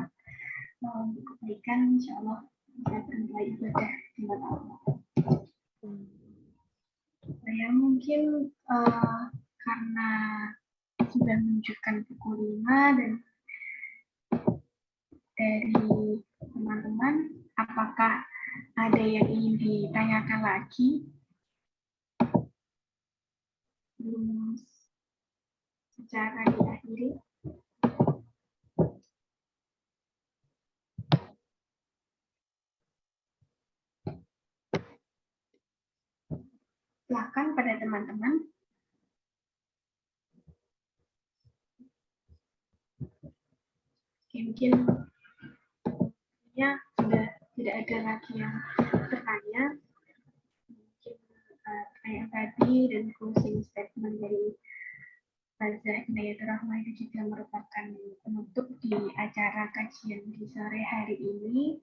mau kebaikan, insya Allah bisa bernilai ibadah di mata Allah. Saya mungkin karena sudah menunjukkan pukul 5 dan dari teman-teman, apakah ada yang ingin ditanyakan lagi? Belum secara diakhiri. Silakan pada teman-teman. Mungkin ya sudah tidak ada lagi yang bertanya. Mungkin kayak tadi dan closing statement dari Ustazah Inayatul Rahmah itu juga merupakan penutup di acara kajian di sore hari ini.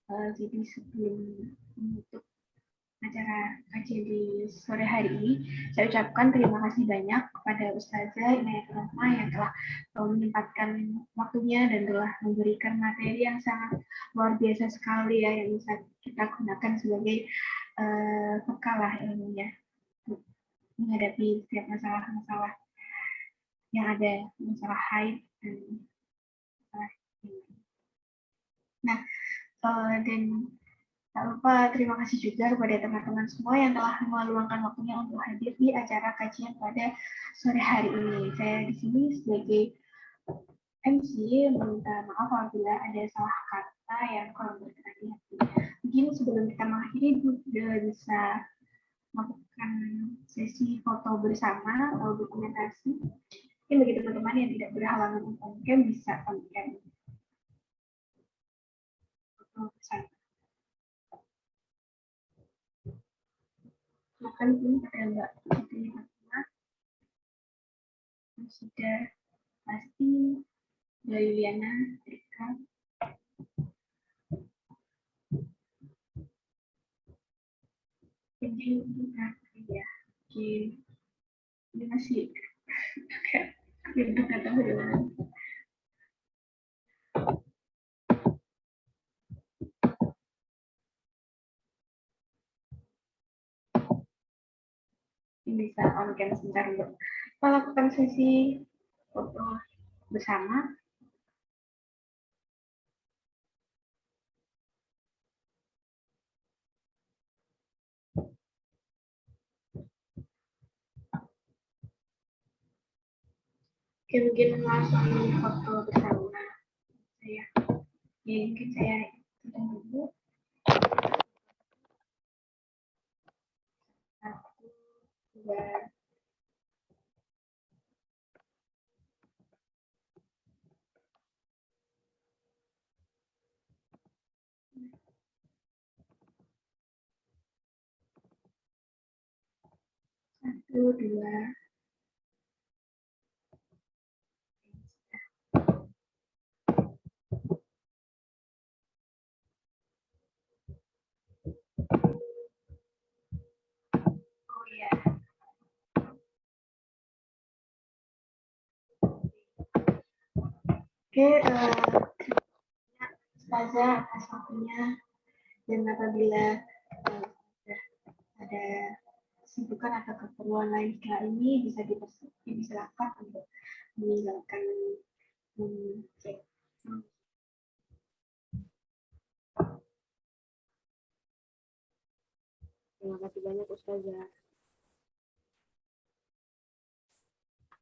Jadi sebelum menutup acara kajian di sore hari ini, saya ucapkan terima kasih banyak kepada Ustazah Inayatul Rahmah yang telah menyempatkan waktunya dan telah memberikan materi yang sangat luar biasa sekali ya, yang bisa kita gunakan sebagai bekal lah ilmunya untuk menghadapi setiap masalah-masalah yang ada, masalah haid dan masalah ini. Nah, dan tak lupa terima kasih juga kepada teman-teman semua yang telah meluangkan waktunya untuk hadir di acara kajian pada sore hari ini. Saya di sini sebagai MC meminta maaf apabila ada salah kata yang kurang berkenan di hati. Mungkin sebelum kita mengakhiri, sudah bisa melakukan sesi foto bersama atau dokumentasi. Mungkin bagi teman-teman yang tidak berhalangan untuk on-cam bisa on-cam. Foto bersama. Silakan ini pada Mbak Fitri Fatimah. Sudah pasti Mbak Yuliana, Rika. Ini ya, ini masih kayak tahu ya. bisa on cam sebentar untuk melakukan sesi foto bersama. Oke, mungkin langsung foto bersama saya. Ya, mungkin saya hitung dulu. 1, 2, 1, 2. Oh ya. Oke, Ustazah atas waktunya, dan apabila ada kesibukan atau keperluan lain setelah ini bisa dipersilakan untuk meninggalkan chat. Terima kasih banyak Ustazah.